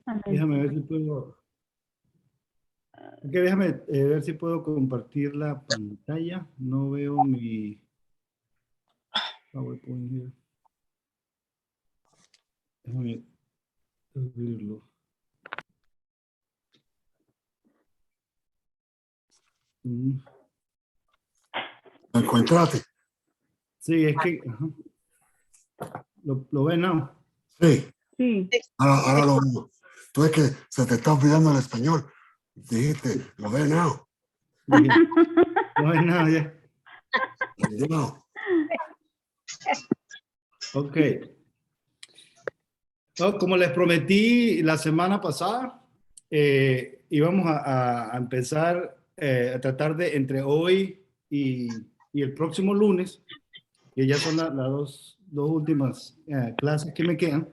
Amén. Déjame ver si puedo. Ok, déjame ver si puedo compartir la pantalla. No veo mi PowerPoint here. Déjame abrirlo. Mm. ¿Lo encontraste? Sí, es que ajá. ¿Lo ven, no? Sí, Sí, ahora lo veo. Tú es que se te está olvidando el español. Dijiste, lo ves now. Dije, no ven nada ya. No. Ok. No, como les prometí la semana pasada, íbamos a empezar a tratar de entre hoy y el próximo lunes, que ya son las dos últimas clases que me quedan.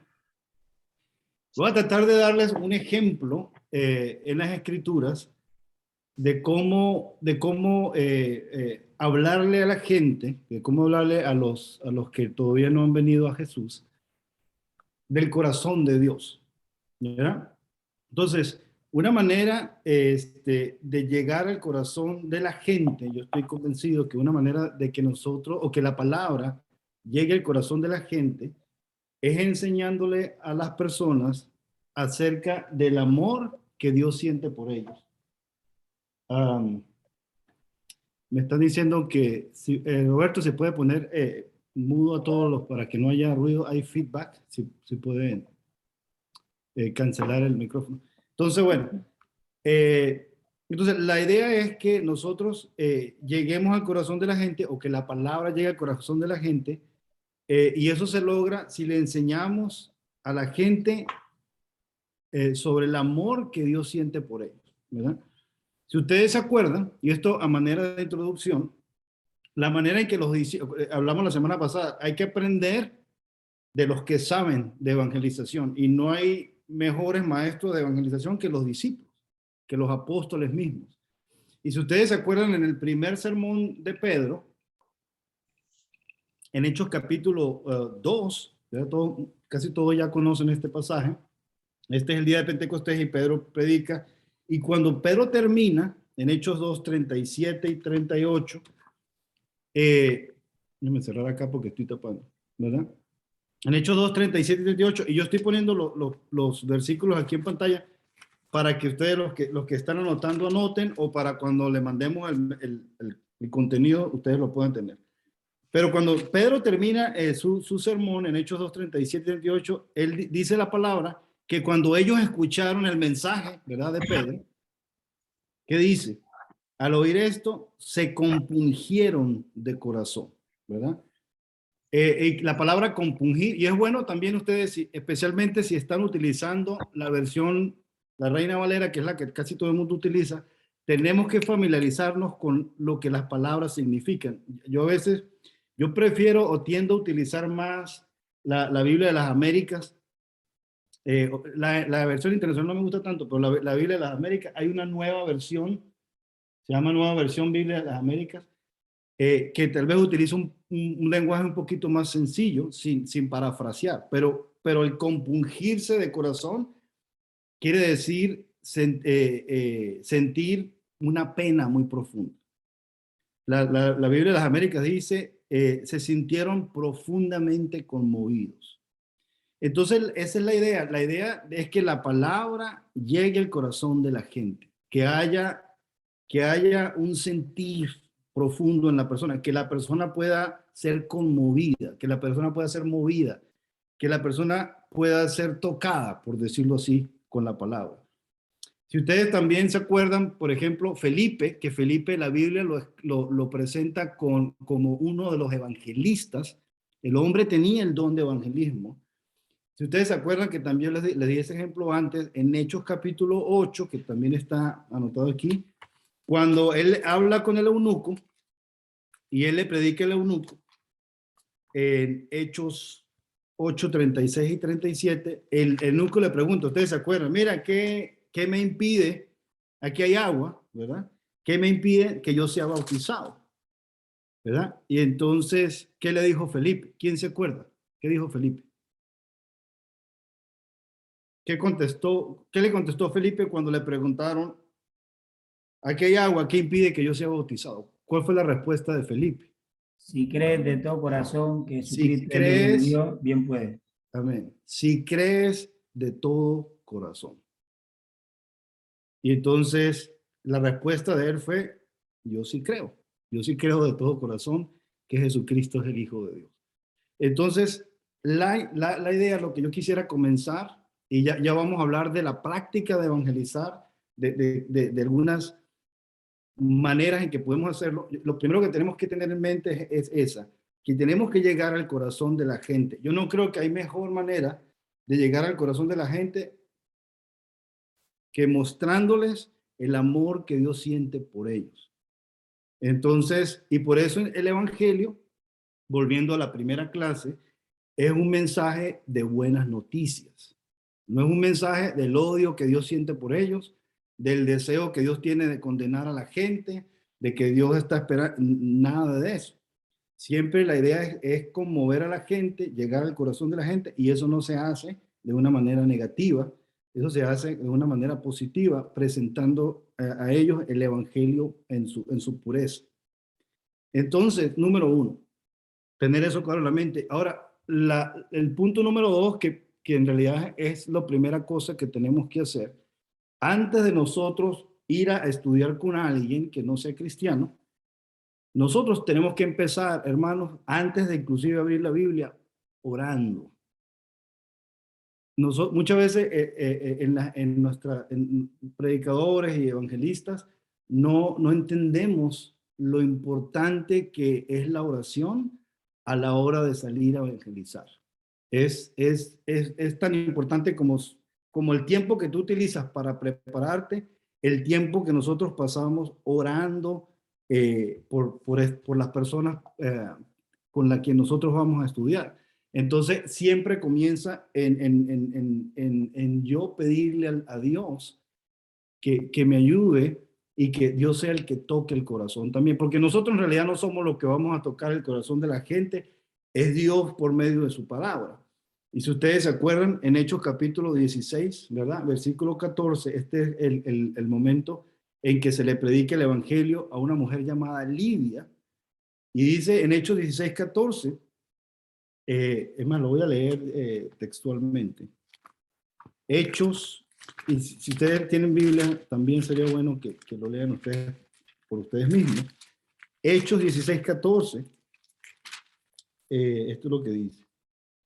Voy a tratar de darles un ejemplo en las escrituras de cómo hablarle a la gente, de cómo hablarle a los que todavía no han venido a Jesús, del corazón de Dios. ¿Ya? Entonces, una manera de llegar al corazón de la gente, yo estoy convencido que una manera de que nosotros, o que la palabra llegue al corazón de la gente, es enseñándole a las personas acerca del amor que Dios siente por ellos. Um, Me están diciendo que si, Roberto se puede poner mudo a todos los para que no haya ruido, hay feedback, si pueden cancelar el micrófono. Entonces, bueno, eh, entonces la idea es que nosotros lleguemos al corazón de la gente o que la palabra llegue al corazón de la gente y eso se logra si le enseñamos a la gente sobre el amor que Dios siente por ellos, ¿verdad? Si ustedes se acuerdan, y esto a manera de introducción, la manera en que hablamos la semana pasada, hay que aprender de los que saben de evangelización y no hay mejores maestros de evangelización que los discípulos, que los apóstoles mismos. Y si ustedes se acuerdan en el primer sermón de Pedro, en Hechos capítulo 2, casi todos ya conocen este pasaje, este es el día de Pentecostés y Pedro predica, y cuando Pedro termina, en Hechos 2, 37 y 38, déjame cerrar acá porque estoy tapando, ¿verdad? En Hechos 2, 37 y 38, y yo estoy poniendo los versículos aquí en pantalla para que ustedes, los que están anotando, anoten, o para cuando le mandemos el contenido, ustedes lo puedan tener. Pero cuando Pedro termina su sermón en Hechos 2, 37 y 38, él dice la palabra que cuando ellos escucharon el mensaje, ¿verdad?, de Pedro, ¿qué dice? Al oír esto, se compungieron de corazón, ¿verdad? Y la palabra compungir, y es bueno también ustedes, especialmente si están utilizando la versión, la Reina Valera, que es la que casi todo el mundo utiliza, tenemos que familiarizarnos con lo que las palabras significan. Yo a veces, yo prefiero o tiendo a utilizar más la Biblia de las Américas. La versión internacional no me gusta tanto, pero la Biblia de las Américas, hay una nueva versión, se llama Nueva Versión Biblia de las Américas, que tal vez utiliza un lenguaje un poquito más sencillo, sin parafrasear, pero el compungirse de corazón quiere decir sentir una pena muy profunda. La Biblia de las Américas dice, se sintieron profundamente conmovidos. Entonces, esa es la idea. La idea es que la palabra llegue al corazón de la gente, que haya un sentir profundo en la persona, que la persona pueda ser conmovida, que la persona pueda ser movida, que la persona pueda ser tocada, por decirlo así, con la palabra. Si ustedes también se acuerdan, por ejemplo, Felipe, que Felipe la Biblia lo presenta como uno de los evangelistas. El hombre tenía el don de evangelismo. Si ustedes se acuerdan que también les di ese ejemplo antes, en Hechos capítulo 8, que también está anotado aquí, cuando él habla con el eunuco y él le predica al eunuco, en Hechos 8, 36 y 37, el eunuco le pregunta, ustedes se acuerdan, mira, ¿qué me impide? Aquí hay agua, ¿verdad? ¿Qué me impide que yo sea bautizado? ¿Verdad? Y entonces, ¿qué le dijo Felipe? ¿Quién se acuerda? ¿Qué dijo Felipe? ¿Qué le contestó Felipe cuando le preguntaron, aquí hay agua, ¿qué impide que yo sea bautizado? ¿Cuál fue la respuesta de Felipe? Si crees de todo corazón que Si Jesucristo es el Hijo de crees, Dios, bien puede. amén, si crees de todo corazón. Y entonces la respuesta de él fue, yo sí creo de todo corazón que Jesucristo es el Hijo de Dios. Entonces, la idea, lo que yo quisiera comenzar, y ya vamos a hablar de la práctica de evangelizar, de algunas maneras en que podemos hacerlo. Lo primero que tenemos que tener en mente es esa, que tenemos que llegar al corazón de la gente. Yo no creo que hay mejor manera de llegar al corazón de la gente que mostrándoles el amor que Dios siente por ellos. Entonces, y por eso el Evangelio, volviendo a la primera clase, es un mensaje de buenas noticias. No es un mensaje del odio que Dios siente por ellos, del deseo que Dios tiene de condenar a la gente, de que Dios está esperando, nada de eso. Siempre la idea es conmover a la gente, llegar al corazón de la gente, y eso no se hace de una manera negativa, eso se hace de una manera positiva, presentando a ellos el Evangelio en su pureza. Entonces, número uno, tener eso claro en la mente. Ahora, el punto número dos, que en realidad es la primera cosa que tenemos que hacer, antes de nosotros ir a estudiar con alguien que no sea cristiano, nosotros tenemos que empezar, hermanos, antes de inclusive abrir la Biblia, orando. Muchas veces en predicadores y evangelistas no entendemos lo importante que es la oración a la hora de salir a evangelizar. Es tan importante como el tiempo que tú utilizas para prepararte, el tiempo que nosotros pasamos orando por las personas con las que nosotros vamos a estudiar. Entonces, siempre comienza en yo pedirle a Dios que me ayude y que Dios sea el que toque el corazón también, porque nosotros en realidad no somos los que vamos a tocar el corazón de la gente, es Dios por medio de su palabra. Y si ustedes se acuerdan, en Hechos capítulo 16, ¿verdad? Versículo 14, este es el momento en que se le predica el evangelio a una mujer llamada Lidia, y dice en Hechos 16, 14, es más, lo voy a leer textualmente. Hechos, y si ustedes tienen Biblia, también sería bueno que lo lean ustedes por ustedes mismos. Hechos 16, 14, esto es lo que dice.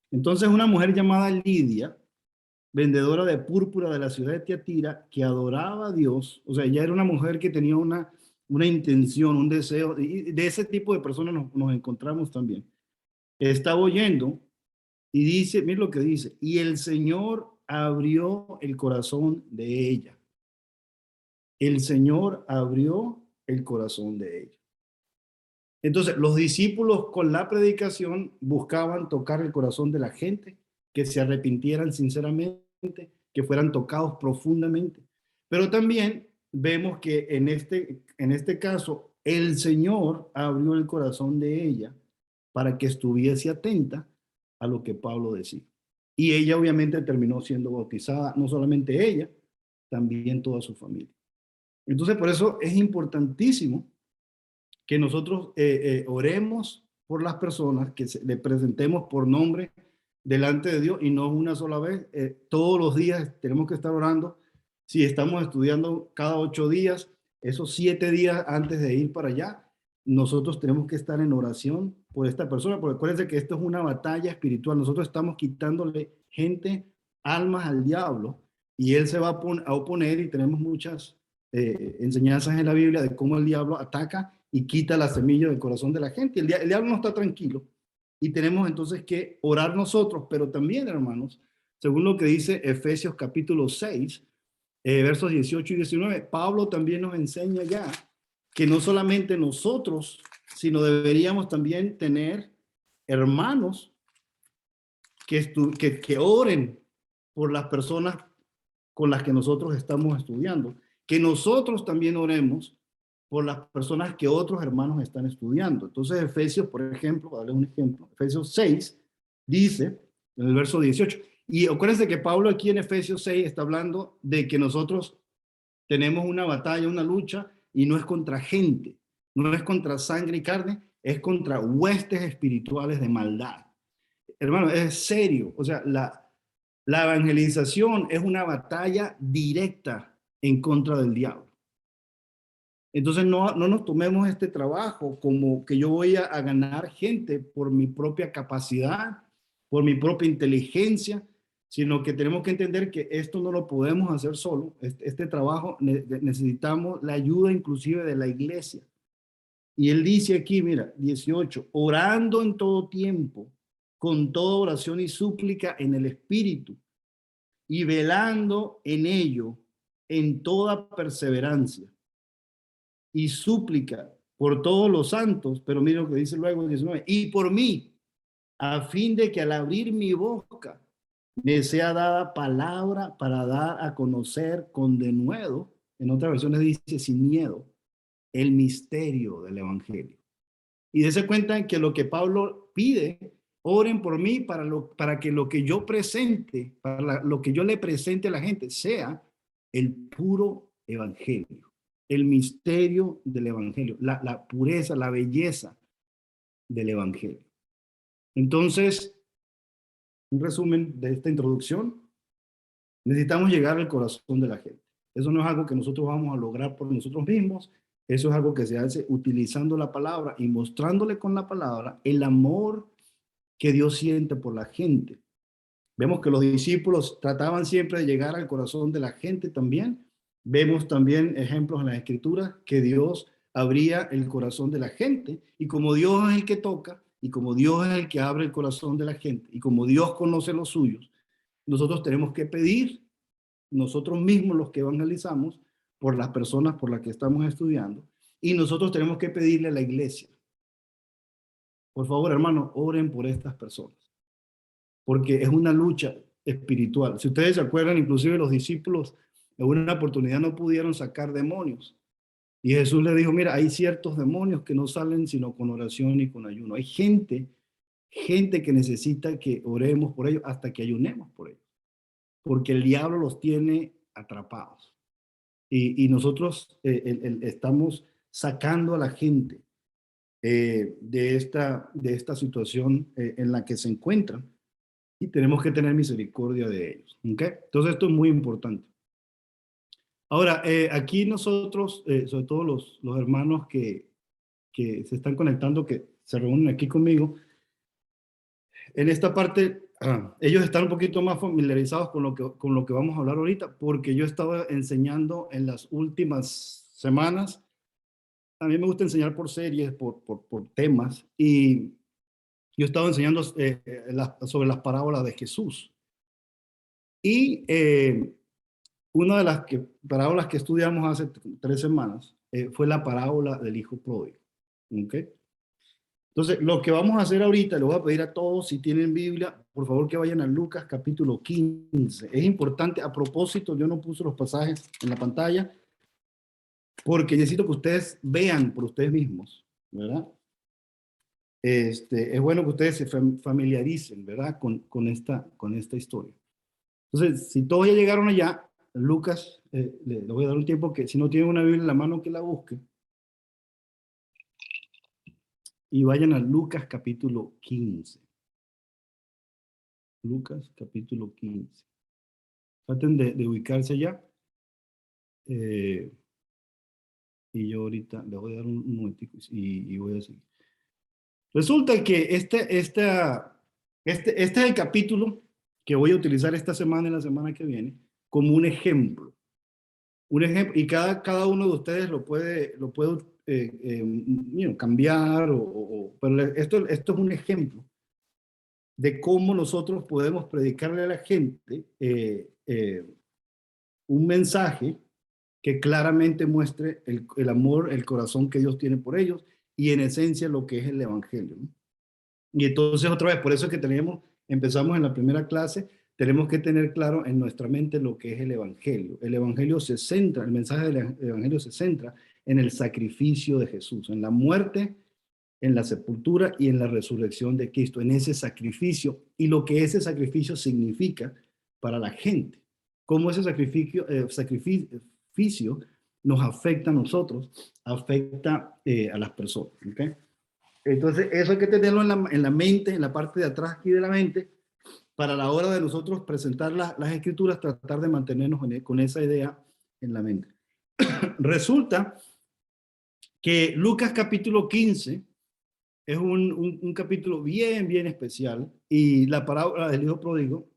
Entonces una mujer llamada Lidia, vendedora de púrpura de la ciudad de Tiatira, que adoraba a Dios, o sea, ella era una mujer que tenía una intención, un deseo, y de ese tipo de personas nos encontramos también. Estaba oyendo y dice, mira lo que dice, y el Señor abrió el corazón de ella. El Señor abrió el corazón de ella. Entonces, los discípulos con la predicación buscaban tocar el corazón de la gente, que se arrepintieran sinceramente, que fueran tocados profundamente. Pero también vemos que en este caso, el Señor abrió el corazón de ella para que estuviese atenta a lo que Pablo decía. Y ella obviamente terminó siendo bautizada, no solamente ella, también toda su familia. Entonces, por eso es importantísimo que nosotros oremos por las personas, que le presentemos por nombre delante de Dios y no una sola vez. Todos los días tenemos que estar orando. Si estamos estudiando cada 8 días, esos 7 días antes de ir para allá, nosotros tenemos que estar en oración por esta persona, porque acuérdense que esto es una batalla espiritual. Nosotros estamos quitándole gente, almas al diablo, y él se va a oponer, y tenemos muchas enseñanzas en la Biblia de cómo el diablo ataca y quita la semilla del corazón de la gente. El diablo no está tranquilo, y tenemos entonces que orar nosotros, pero también, hermanos, según lo que dice Efesios capítulo 6, versos 18 y 19, Pablo también nos enseña ya que no solamente nosotros, sino deberíamos también tener hermanos que oren por las personas con las que nosotros estamos estudiando, que nosotros también oremos por las personas que otros hermanos están estudiando. Entonces, Efesios, por ejemplo, para darles un ejemplo, Efesios 6 dice, en el verso 18, Y acuérdense que Pablo aquí en Efesios 6 está hablando de que nosotros tenemos una batalla, una lucha, y no es contra gente, no es contra sangre y carne, es contra huestes espirituales de maldad. Hermano, es serio. O sea, la evangelización es una batalla directa en contra del diablo. Entonces no nos tomemos este trabajo como que yo voy a ganar gente por mi propia capacidad, por mi propia inteligencia, sino que tenemos que entender que esto no lo podemos hacer solo. Este trabajo necesitamos la ayuda inclusive de la iglesia. Y él dice aquí, mira, 18, orando en todo tiempo, con toda oración y súplica en el Espíritu, y velando en ello, en toda perseverancia y súplica por todos los santos, pero mira lo que dice luego el 19, y por mí, a fin de que al abrir mi boca me sea dada palabra para dar a conocer con denuedo, en otras versiones dice sin miedo, el misterio del evangelio. Y dése cuenta que lo que Pablo pide, oren por mí para que lo que yo presente, lo que yo le presente a la gente sea el puro evangelio, el misterio del evangelio, la pureza, la belleza del evangelio. Entonces, un resumen de esta introducción, necesitamos llegar al corazón de la gente. Eso no es algo que nosotros vamos a lograr por nosotros mismos, eso es algo que se hace utilizando la palabra y mostrándole con la palabra el amor que Dios siente por la gente. Vemos que los discípulos trataban siempre de llegar al corazón de la gente también. Vemos también ejemplos en las Escrituras que Dios abría el corazón de la gente, y como Dios es el que toca, y como Dios es el que abre el corazón de la gente, y como Dios conoce los suyos, nosotros tenemos que pedir, nosotros mismos los que evangelizamos, por las personas por las que estamos estudiando, y nosotros tenemos que pedirle a la iglesia. Por favor, hermanos, oren por estas personas, porque es una lucha espiritual. Si ustedes se acuerdan, inclusive los discípulos en una oportunidad no pudieron sacar demonios. Y Jesús le dijo, mira, hay ciertos demonios que no salen sino con oración y con ayuno. Hay gente que necesita que oremos por ellos hasta que ayunemos por ellos, porque el diablo los tiene atrapados. Y nosotros estamos sacando a la gente de esta situación en la que se encuentran, y tenemos que tener misericordia de ellos. ¿Okay? Entonces esto es muy importante. Ahora, aquí nosotros, sobre todo los hermanos que se están conectando, que se reúnen aquí conmigo, en esta parte, ellos están un poquito más familiarizados con lo que vamos a hablar ahorita, porque yo estaba enseñando en las últimas semanas. A mí me gusta enseñar por series, por temas, y yo estaba enseñando sobre las parábolas de Jesús. Y una de las parábolas que estudiamos hace 3 semanas fue la parábola del hijo pródigo. ¿Okay? Entonces, lo que vamos a hacer ahorita, le voy a pedir a todos, si tienen Biblia, por favor que vayan a Lucas capítulo 15. Es importante, a propósito, yo no puse los pasajes en la pantalla, porque necesito que ustedes vean por ustedes mismos, ¿verdad? Es bueno que ustedes se familiaricen, ¿verdad? Con esta historia. Entonces, si todos ya llegaron allá, Lucas, le voy a dar un tiempo que si no tienen una Biblia en la mano, que la busque. Y vayan a Lucas capítulo 15. Lucas capítulo 15. Traten de ubicarse allá. Y yo ahorita le voy a dar un momentico y voy a seguir. Resulta que este es el capítulo que voy a utilizar esta semana y la semana que viene como un ejemplo. Un ejemplo, y cada uno de ustedes lo puede cambiar, pero esto es un ejemplo de cómo nosotros podemos predicarle a la gente un mensaje que claramente muestre el amor, el corazón que Dios tiene por ellos, y en esencia lo que es el evangelio, ¿no? Y entonces otra vez, por eso es que empezamos en la primera clase, tenemos que tener claro en nuestra mente lo que es el evangelio. El evangelio el mensaje del evangelio se centra en el sacrificio de Jesús, en la muerte en la sepultura y en la resurrección de Cristo, en ese sacrificio y lo que ese sacrificio significa para la gente, cómo ese sacrificio nos afecta a nosotros, afecta a las personas. ¿Okay? Entonces, eso hay que tenerlo en la mente, en la parte de atrás aquí de la mente, para la hora de nosotros presentar las escrituras, tratar de mantenernos con esa idea en la mente. Resulta que Lucas capítulo 15 es un capítulo bien especial, y la parábola del hijo pródigo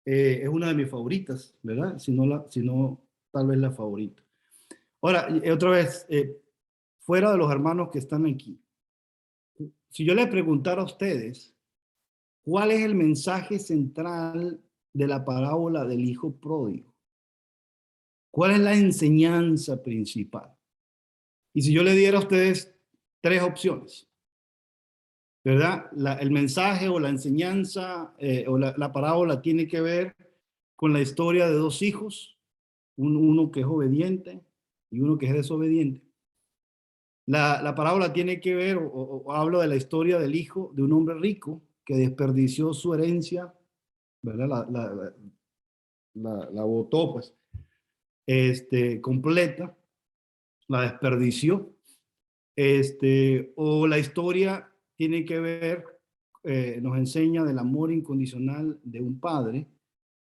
es una de mis favoritas, ¿verdad? Si no, tal vez la favorita. Ahora, otra vez, fuera de los hermanos que están aquí, si yo les preguntara a ustedes, ¿cuál es el mensaje central de la parábola del hijo pródigo? ¿Cuál es la enseñanza principal? Y si yo le diera a ustedes tres opciones, ¿verdad? El mensaje o la enseñanza o la parábola tiene que ver con la historia de dos hijos, uno que es obediente y uno que es desobediente. La parábola tiene que ver o habla de la historia del hijo de un hombre rico que desperdició su herencia, ¿verdad? La botó, pues, completa, la desperdició. O la historia tiene que ver, nos enseña del amor incondicional de un padre,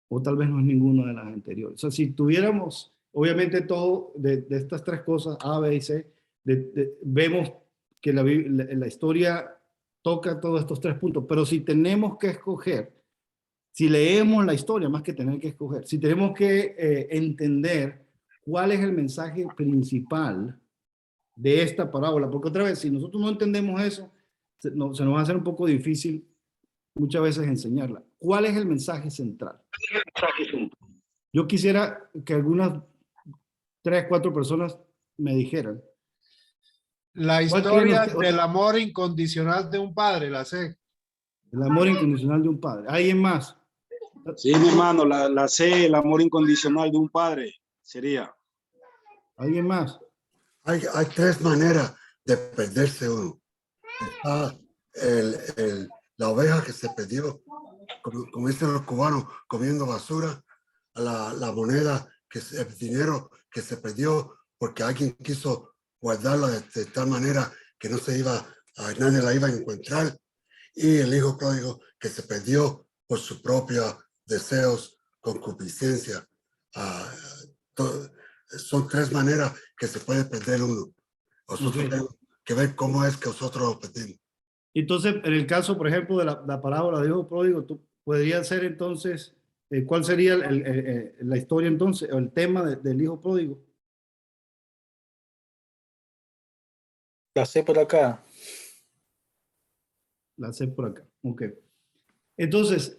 o tal vez no es ninguna de las anteriores. O sea, si tuviéramos, obviamente, todo de estas tres cosas, A, B y C, vemos que la historia toca todos estos tres puntos, pero si tenemos que escoger, si leemos la historia, más que tener que escoger, si tenemos que entender cuál es el mensaje principal de esta parábola, porque otra vez, si nosotros no entendemos eso, se nos va a hacer un poco difícil muchas veces enseñarla. ¿Cuál es el mensaje central? Yo quisiera que algunas 3, 4 personas me dijeran. La historia del amor incondicional de un padre, la sé. El amor incondicional de un padre. ¿Alguien más? Sí, mi hermano, la sé, el amor incondicional de un padre sería. ¿Alguien más? Hay tres maneras de perderse uno. Está la oveja que se perdió, como dicen los cubanos, comiendo basura, la moneda, el dinero que se perdió porque alguien quiso guardarla de tal manera que nadie la iba a encontrar, y el hijo pródigo que se perdió por sus propios deseos, concupiscencia. Son tres maneras que se puede perder uno. Nosotros tenemos que ver cómo es que nosotros lo perdimos. Entonces, en el caso, por ejemplo, de la parábola del hijo pródigo, tú podrías ser entonces, ¿cuál sería la historia entonces, o el tema del hijo pródigo? La sé por acá. La sé por acá. Ok. Entonces,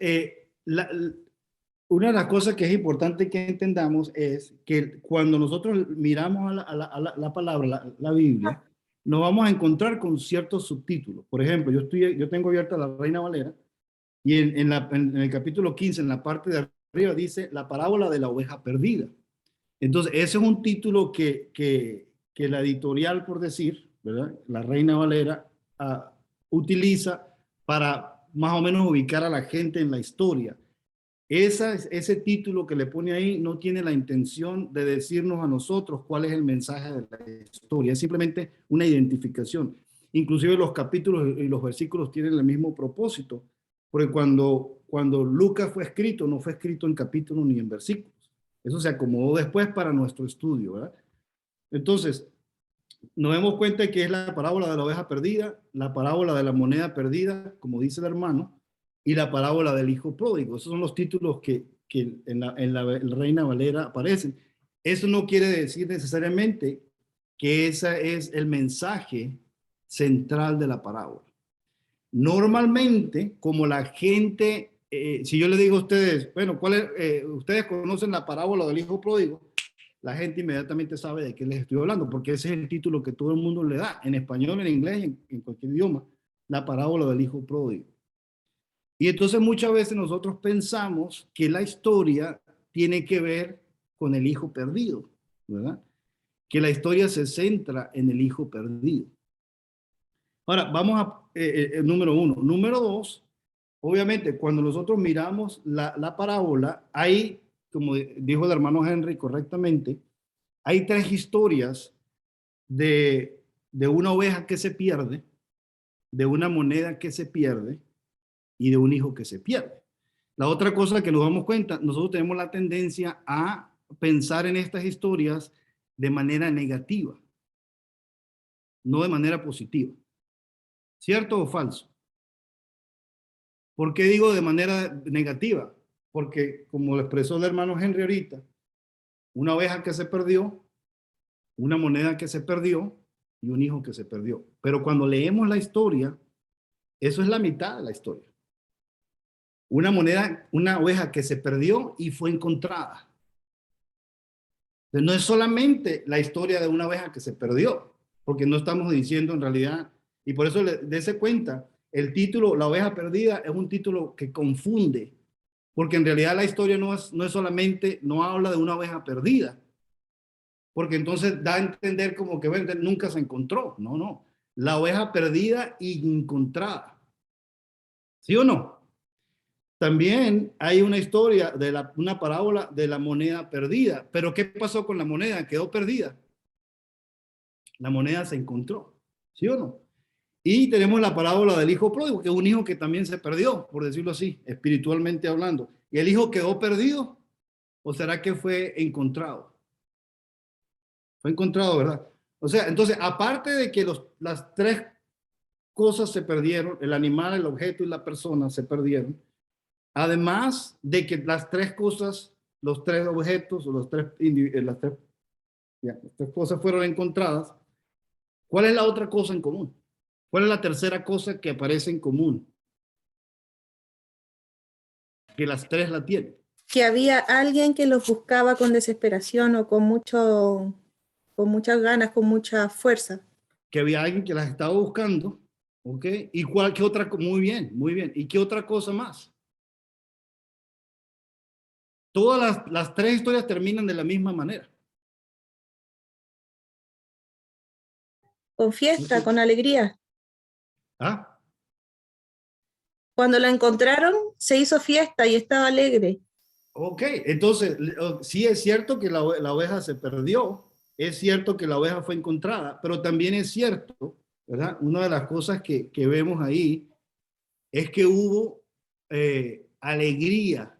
una de las cosas que es importante que entendamos es que cuando nosotros miramos a la palabra, la Biblia, nos vamos a encontrar con ciertos subtítulos. Por ejemplo, yo tengo abierta la Reina Valera, y en el capítulo 15, en la parte de arriba, dice la parábola de la oveja perdida. Entonces, ese es un título que la editorial, por decir, ¿verdad? La Reina Valera utiliza para más o menos ubicar a la gente en la historia. Ese título que le pone ahí no tiene la intención de decirnos a nosotros cuál es el mensaje de la historia, es simplemente una identificación. Inclusive los capítulos y los versículos tienen el mismo propósito, porque cuando Lucas fue escrito, no fue escrito en capítulos ni en versículos. Eso se acomodó después para nuestro estudio, ¿verdad? Entonces, nos damos cuenta de que es la parábola de la oveja perdida, la parábola de la moneda perdida, como dice el hermano, y la parábola del hijo pródigo. Esos son los títulos que en la Reina Valera aparecen. Eso no quiere decir necesariamente que ese es el mensaje central de la parábola. Normalmente, como la gente, si yo le digo a ustedes, bueno, ustedes conocen la parábola del hijo pródigo, la gente inmediatamente sabe de qué les estoy hablando, porque ese es el título que todo el mundo le da, en español, en inglés, en cualquier idioma, la parábola del hijo pródigo. Y entonces muchas veces nosotros pensamos que la historia tiene que ver con el hijo perdido, ¿verdad? Que la historia se centra en el hijo perdido. Ahora, vamos a número 1. Número 2, obviamente, cuando nosotros miramos la parábola, hay, como dijo el hermano Henry correctamente, hay 3 historias de una oveja que se pierde, de una moneda que se pierde y de un hijo que se pierde. La otra cosa que nos damos cuenta, nosotros tenemos la tendencia a pensar en estas historias de manera negativa, no de manera positiva. ¿Cierto o falso? ¿Por qué digo de manera negativa? Porque, como lo expresó el hermano Henry ahorita, una oveja que se perdió, una moneda que se perdió y un hijo que se perdió. Pero cuando leemos la historia, eso es la mitad de la historia. Una moneda, una oveja que se perdió y fue encontrada. Entonces, no es solamente la historia de una oveja que se perdió, porque no estamos diciendo en realidad, y por eso dése cuenta, el título, La oveja perdida, es un título que confunde, porque en realidad la historia no es solamente, no habla de una oveja perdida, porque entonces da a entender como que bueno, nunca se encontró. No, no. La oveja perdida y encontrada. ¿Sí o no? También hay una historia de una parábola de la moneda perdida. Pero ¿qué pasó con la moneda? Quedó perdida. La moneda se encontró. ¿Sí o no? Y tenemos la parábola del hijo pródigo, que es un hijo que también se perdió, por decirlo así, espiritualmente hablando. ¿Y el hijo quedó perdido? ¿O será que fue encontrado? Fue encontrado, ¿verdad? O sea, entonces, aparte de que las 3 cosas se perdieron, el animal, el objeto y la persona se perdieron, además de que las 3 cosas, los 3 objetos o las tres cosas fueron encontradas, ¿cuál es la otra cosa en común? ¿Cuál es la tercera cosa que aparece en común? Que las 3 la tienen. Que había alguien que los buscaba con desesperación o con muchas ganas, con mucha fuerza. Que había alguien que las estaba buscando, ¿ok? ¿Y qué otra? Muy bien, muy bien. ¿Y qué otra cosa más? Todas las 3 historias terminan de la misma manera. Con fiesta, con alegría. ¿Ah? Cuando la encontraron, se hizo fiesta y estaba alegre. Ok, entonces, sí es cierto que la oveja se perdió, es cierto que la oveja fue encontrada, pero también es cierto, ¿verdad? Una de las cosas que vemos ahí es que hubo alegría.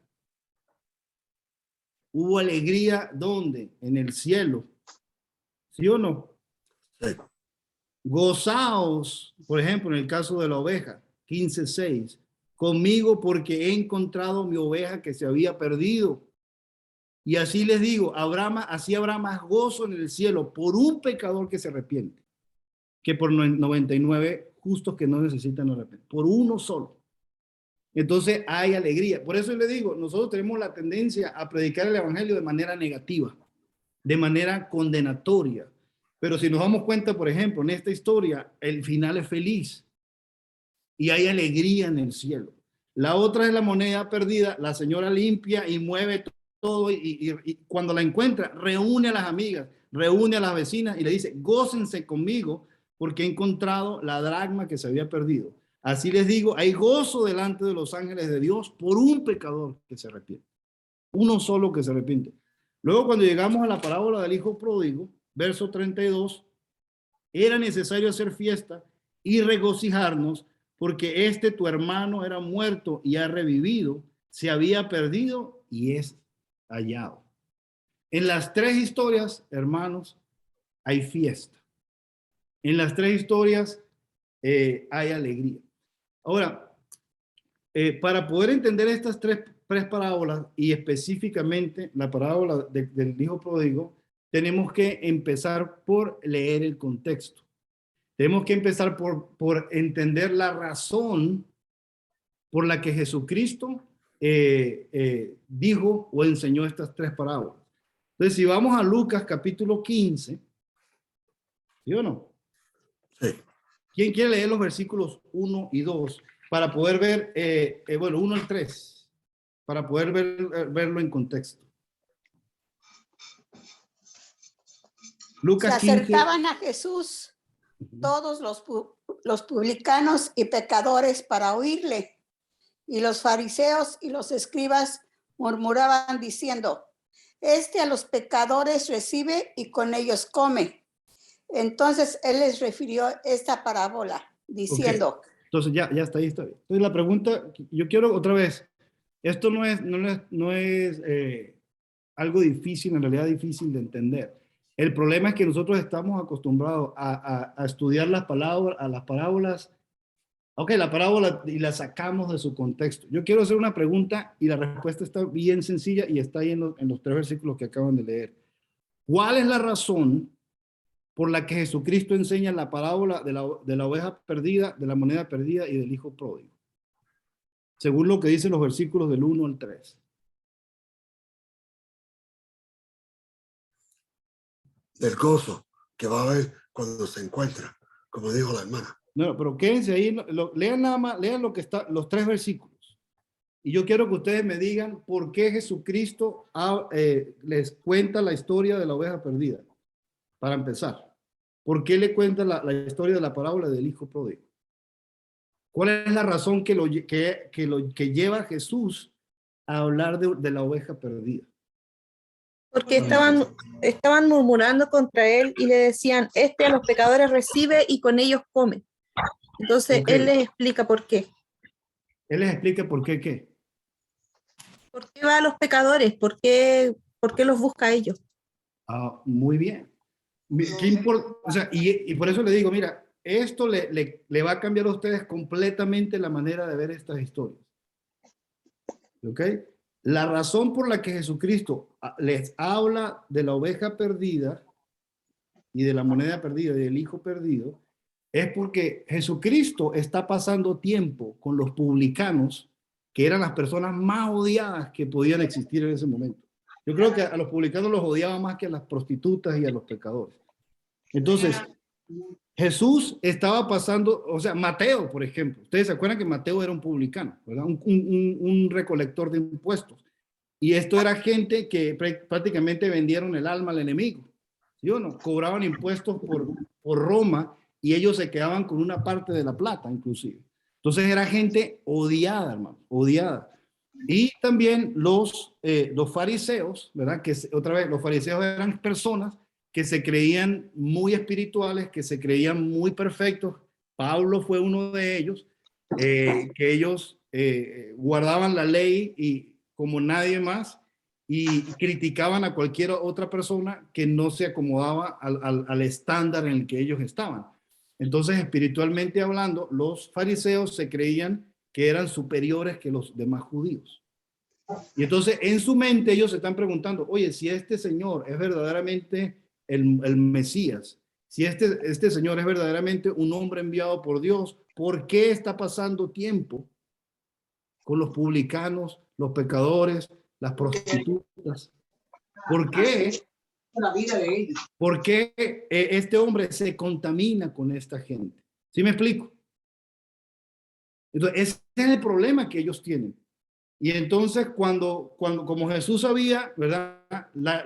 Hubo alegría, ¿dónde? En el cielo. ¿Sí o no? Sí. Gozaos, por ejemplo, en el caso de la oveja, 15:6, conmigo porque he encontrado mi oveja que se había perdido. Y así les digo, así habrá más gozo en el cielo por un pecador que se arrepiente, que por 99 justos que no necesitan arrepentir, por uno solo. Entonces hay alegría. Por eso le digo, nosotros tenemos la tendencia a predicar el evangelio de manera negativa, de manera condenatoria. Pero si nos damos cuenta, por ejemplo, en esta historia, el final es feliz y hay alegría en el cielo. La otra es la moneda perdida, la señora limpia y mueve todo y cuando la encuentra, reúne a las amigas, reúne a las vecinas y le dice, gócense conmigo porque he encontrado la dracma que se había perdido. Así les digo, hay gozo delante de los ángeles de Dios por un pecador que se arrepiente. Uno solo que se arrepiente. Luego, cuando llegamos a la parábola del hijo pródigo, verso 32, era necesario hacer fiesta y regocijarnos porque tu hermano era muerto y ha revivido, se había perdido y es hallado. En las 3 historias, hermanos, hay fiesta. En las 3 historias hay alegría. Ahora, para poder entender estas tres parábolas y específicamente la parábola del hijo pródigo, tenemos que empezar por leer el contexto. Tenemos que empezar por entender la razón por la que Jesucristo dijo o enseñó estas 3 parábolas. Entonces, si vamos a Lucas capítulo 15, ¿sí o no? Sí. ¿Quién quiere leer los versículos 1 y 2 para poder ver, 1 al 3, para poder verlo en contexto? Lucas Se 15. acercaban a Jesús todos los los publicanos y pecadores para oírle. Y los fariseos y los escribas murmuraban diciendo, este a los pecadores recibe y con ellos come. Entonces él les refirió esta parábola diciendo, Entonces ya está ahí. Entonces la pregunta, yo quiero otra vez, esto no es algo difícil, en realidad difícil de entender. El problema es que nosotros estamos acostumbrados a estudiar las parábolas. Ok, la parábola y la sacamos de su contexto. Yo quiero hacer una pregunta y la respuesta está bien sencilla y está ahí en los 3 versículos que acaban de leer. ¿Cuál es la razón por la que Jesucristo enseña la parábola de la oveja perdida, de la moneda perdida y del hijo pródigo? Según lo que dicen los versículos del 1 al 3. Del gozo que va a haber cuando se encuentra, como dijo la hermana. No, pero quédense ahí, lean nada más, lean lo que está, los 3 versículos. Y yo quiero que ustedes me digan por qué Jesucristo les cuenta la historia de la oveja perdida. Para empezar, ¿por qué le cuenta la historia de la parábola del hijo pródigo? ¿Cuál es la razón que lleva a Jesús a hablar de la oveja perdida? Porque estaban murmurando contra él y le decían, este a los pecadores recibe y con ellos come. Entonces él les explica por qué. Él les explica por qué qué. ¿Por qué va a los pecadores? ¿Por qué los busca a ellos? Muy bien. O sea, y por eso le digo, mira, esto le va a cambiar a ustedes completamente la manera de ver estas historias. ¿Ok? La razón por la que Jesucristo les habla de la oveja perdida y de la moneda perdida y del hijo perdido es porque Jesucristo está pasando tiempo con los publicanos, que eran las personas más odiadas que podían existir en ese momento. Yo creo que a los publicanos los odiaba más que a las prostitutas y a los pecadores. Entonces, Jesús estaba pasando, o sea, Mateo, por ejemplo. Ustedes se acuerdan que Mateo era un publicano, ¿verdad? Un recolector de impuestos. Y esto era gente que prácticamente vendieron el alma al enemigo. ¿Sí o no? Cobraban impuestos por Roma y ellos se quedaban con una parte de la plata, inclusive. Entonces era gente odiada, hermano, odiada. Y también los fariseos, ¿verdad? Que otra vez, los fariseos eran personas que se creían muy espirituales, que se creían muy perfectos. Pablo fue uno de ellos, que ellos guardaban la ley y como nadie más y criticaban a cualquier otra persona que no se acomodaba al estándar en el que ellos estaban. Entonces, espiritualmente hablando, los fariseos se creían que eran superiores que los demás judíos. Y entonces, en su mente, ellos se están preguntando, oye, si este señor es verdaderamente el Mesías, si este señor es verdaderamente un hombre enviado por Dios, ¿por qué está pasando tiempo con los publicanos, los pecadores, las prostitutas? ¿Por qué? La vida de ellos. ¿Por qué este hombre se contamina con esta gente? ¿Sí me explico? Entonces, ese es el problema que ellos tienen. Y entonces como Jesús sabía, ¿verdad?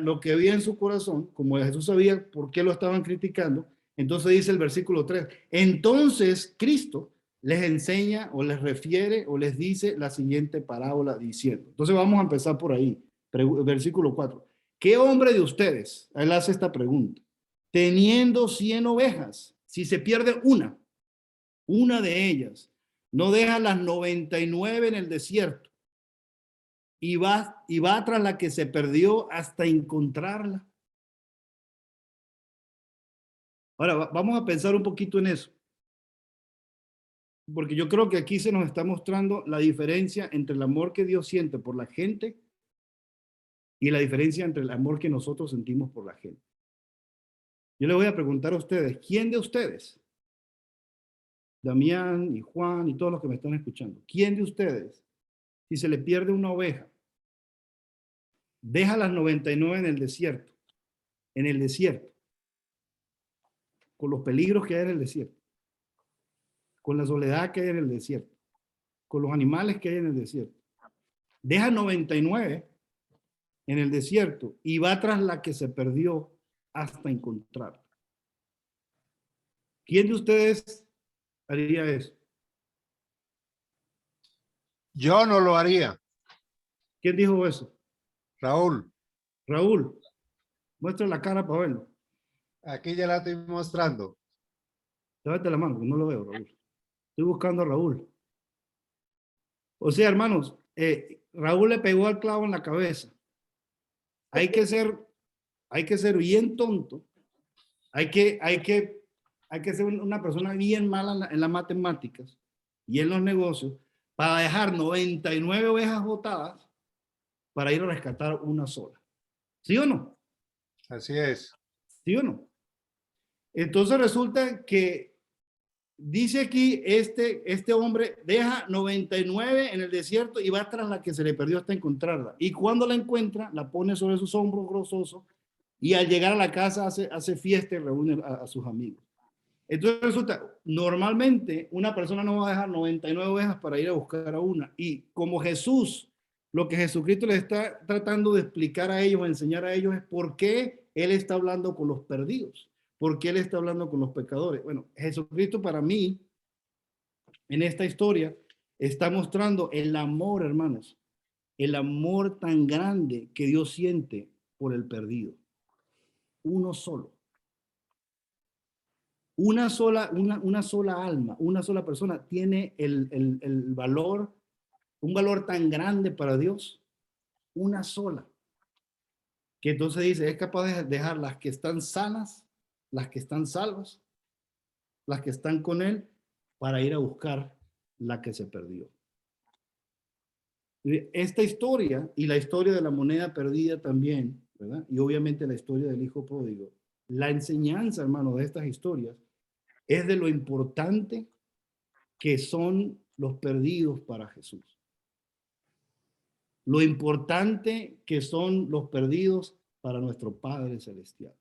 Lo que había en su corazón, como Jesús sabía por qué lo estaban criticando, entonces dice el versículo 3, entonces Cristo les enseña o les refiere o les dice la siguiente parábola diciendo. Entonces vamos a empezar por ahí, versículo 4. ¿Qué hombre de ustedes? Él hace esta pregunta. Teniendo 100 ovejas, si se pierde una de ellas, no deja las 99 en el desierto y va tras la que se perdió hasta encontrarla. Ahora, vamos a pensar un poquito en eso. Porque yo creo que aquí se nos está mostrando la diferencia entre el amor que Dios siente por la gente y la diferencia entre el amor que nosotros sentimos por la gente. Yo le voy a preguntar a ustedes, ¿quién de ustedes, Damián y Juan y todos los que me están escuchando, quién de ustedes, si se le pierde una oveja, deja las 99 en el desierto, con los peligros que hay en el desierto, con la soledad que hay en el desierto, con los animales que hay en el desierto, deja 99 en el desierto y va tras la que se perdió hasta encontrarla? ¿Quién de ustedes haría eso? Yo no lo haría. ¿Quién dijo eso? Raúl, Raúl, muestra la cara para verlo. aquí ya la estoy mostrando. Lávate la mano, porque no lo veo, Raúl. Estoy buscando a Raúl. O sea, hermanos, Raúl le pegó al clavo en la cabeza. Hay que ser bien tonto. Hay que ser una persona bien mala en las matemáticas y en los negocios para dejar 99 ovejas botadas para ir a rescatar una sola. ¿Sí o no? Así es. ¿Sí o no? Entonces resulta que dice aquí, este hombre deja 99 en el desierto y va tras la que se le perdió hasta encontrarla. Y cuando la encuentra, la pone sobre sus hombros grososos y al llegar a la casa hace fiesta y reúne a sus amigos. Entonces resulta, normalmente una persona no va a dejar 99 ovejas para ir a buscar a una. Y como Jesús, lo que Jesucristo les está tratando de explicar a ellos, enseñar a ellos es por qué Él está hablando con los perdidos. ¿Por qué Él está hablando con los pecadores? Bueno, Jesucristo para mí, en esta historia, está mostrando el amor, hermanos, el amor tan grande que Dios siente por el perdido. Uno solo. Una sola alma, una sola persona tiene el valor, un valor tan grande para Dios, una sola, que entonces dice, es capaz de dejar las que están sanas, las que están salvas, las que están con Él, para ir a buscar la que se perdió. Esta historia y la historia de la moneda perdida también, ¿verdad? Y obviamente la historia del hijo pródigo, la enseñanza, hermano, de estas historias es de lo importante que son los perdidos para Jesús. Lo importante que son los perdidos para nuestro Padre Celestial.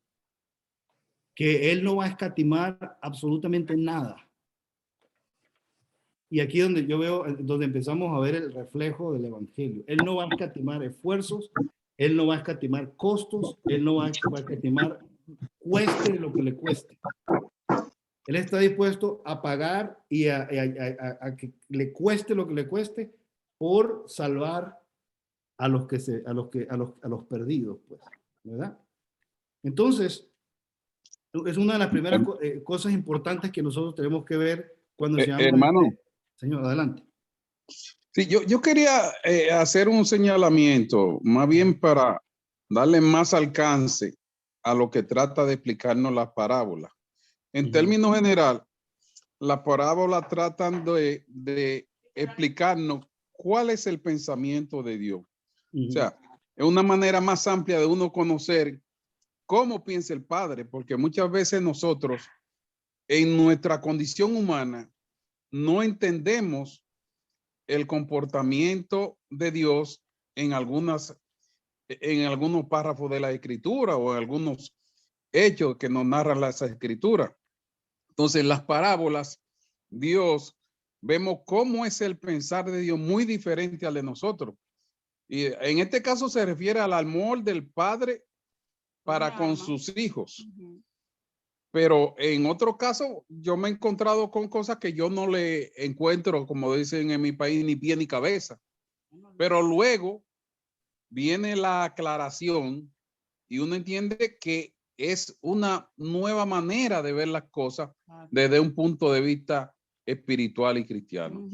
Que Él no va a escatimar absolutamente nada. Y aquí donde yo veo, donde empezamos a ver el reflejo del Evangelio. Él no va a escatimar esfuerzos, Él no va a escatimar costos, Él no va a escatimar cueste lo que le cueste. Él está dispuesto a pagar y a que le cueste lo que le cueste por salvar a los perdidos, pues, ¿verdad? Entonces, es una de las primeras cosas importantes que nosotros tenemos que ver cuando se llama. Hermano. Señor, adelante. Sí, yo quería hacer un señalamiento, más bien para darle más alcance a lo que trata de explicarnos las parábolas. En términos general, las parábolas tratan de explicarnos cuál es el pensamiento de Dios. O sea, es una manera más amplia de uno conocer cómo piensa el Padre, porque muchas veces nosotros, en nuestra condición humana, no entendemos el comportamiento de Dios en algunos párrafos de la Escritura o en algunos hechos que nos narran las Escrituras. Entonces, en las parábolas, Dios, vemos cómo es el pensar de Dios muy diferente al de nosotros. Y en este caso se refiere al amor del Padre para con sus hijos. Pero en otro caso, yo me he encontrado con cosas que yo no le encuentro, como dicen en mi país, ni pie ni cabeza. Pero luego viene la aclaración y uno entiende que es una nueva manera de ver las cosas desde un punto de vista espiritual y cristiano.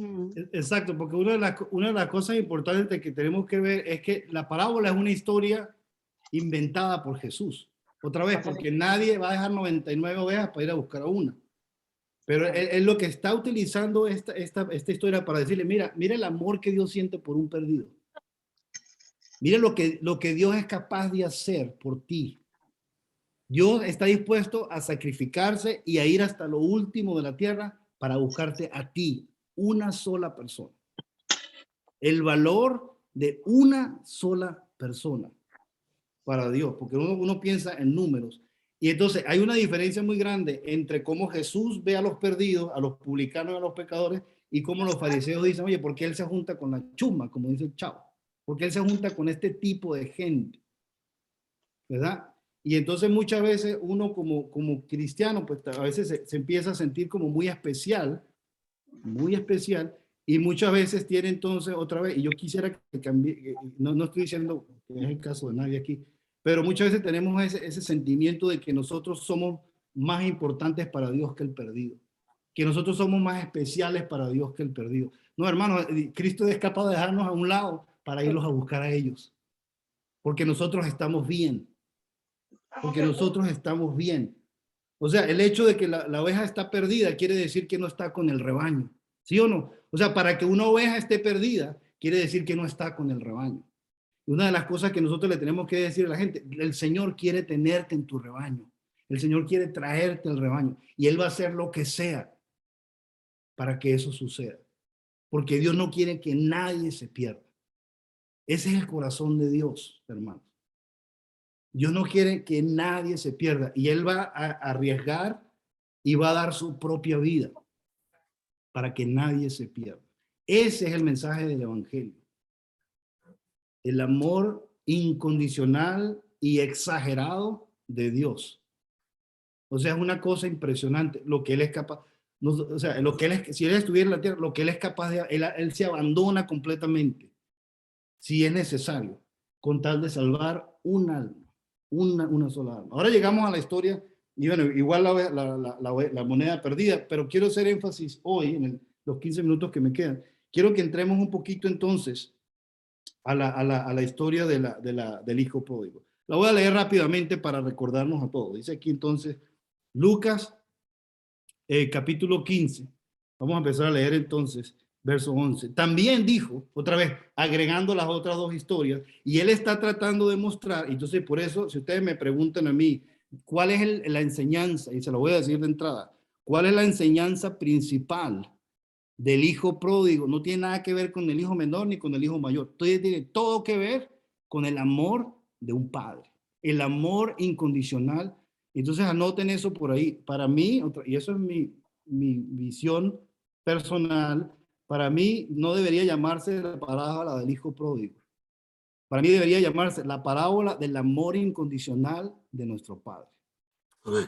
Exacto, porque una de las cosas importantes que tenemos que ver es que la parábola es una historia inventada por Jesús. Otra vez, porque nadie va a dejar 99 ovejas para ir a buscar a una. Pero él lo que está utilizando esta historia para decirle, mira el amor que Dios siente por un perdido. Mira lo que Dios es capaz de hacer por ti. Dios está dispuesto a sacrificarse y a ir hasta lo último de la tierra para buscarte a ti, una sola persona. El valor de una sola persona para Dios, porque uno piensa en números. Y entonces hay una diferencia muy grande entre cómo Jesús ve a los perdidos, a los publicanos, a los pecadores, y cómo los fariseos dicen, oye, ¿por qué él se junta con la chusma, como dice el chavo? ¿Por qué él se junta con este tipo de gente? ¿Verdad? Y entonces muchas veces uno como cristiano, pues a veces se empieza a sentir como muy especial muy especial, y muchas veces tiene entonces otra vez, y yo quisiera que cambie, no estoy diciendo que es el caso de nadie aquí, pero muchas veces tenemos ese sentimiento de que nosotros somos más importantes para Dios que el perdido, que nosotros somos más especiales para Dios que el perdido. No, hermano, Cristo es capaz de dejarnos a un lado para irlos a buscar a ellos, porque nosotros estamos bien, porque nosotros estamos bien. O sea, el hecho de que la oveja está perdida quiere decir que no está con el rebaño, ¿sí o no? O sea, para que una oveja esté perdida, quiere decir que no está con el rebaño. Y una de las cosas que nosotros le tenemos que decir a la gente, el Señor quiere tenerte en tu rebaño, el Señor quiere traerte al rebaño, y Él va a hacer lo que sea para que eso suceda, porque Dios no quiere que nadie se pierda. Ese es el corazón de Dios, hermanos. Dios no quiere que nadie se pierda, y Él va a arriesgar y va a dar su propia vida para que nadie se pierda. Ese es el mensaje del Evangelio. El amor incondicional y exagerado de Dios. O sea, es una cosa impresionante lo que Él es capaz. No, o sea, lo que Él es, si Él estuviera en la tierra, lo que Él es capaz de, él se abandona completamente, si es necesario, con tal de salvar un alma. Una sola alma. Ahora llegamos a la historia, y bueno, igual la moneda perdida, pero quiero hacer énfasis hoy, en los 15 minutos que me quedan, quiero que entremos un poquito entonces a la historia del hijo pródigo. La voy a leer rápidamente para recordarnos a todos. Dice aquí entonces, Lucas, capítulo 15. Vamos a empezar a leer entonces verso 11. También dijo, otra vez, agregando las otras dos historias, y él está tratando de mostrar, entonces por eso, si ustedes me preguntan a mí, ¿cuál es la enseñanza? Y se lo voy a decir de entrada, ¿cuál es la enseñanza principal del hijo pródigo? No tiene nada que ver con el hijo menor ni con el hijo mayor. Tiene todo que ver con el amor de un padre, el amor incondicional. Entonces anoten eso por ahí. Para mí, y eso es mi visión personal, para mí no debería llamarse la parábola del hijo pródigo. Para mí debería llamarse la parábola del amor incondicional de nuestro Padre. Amén.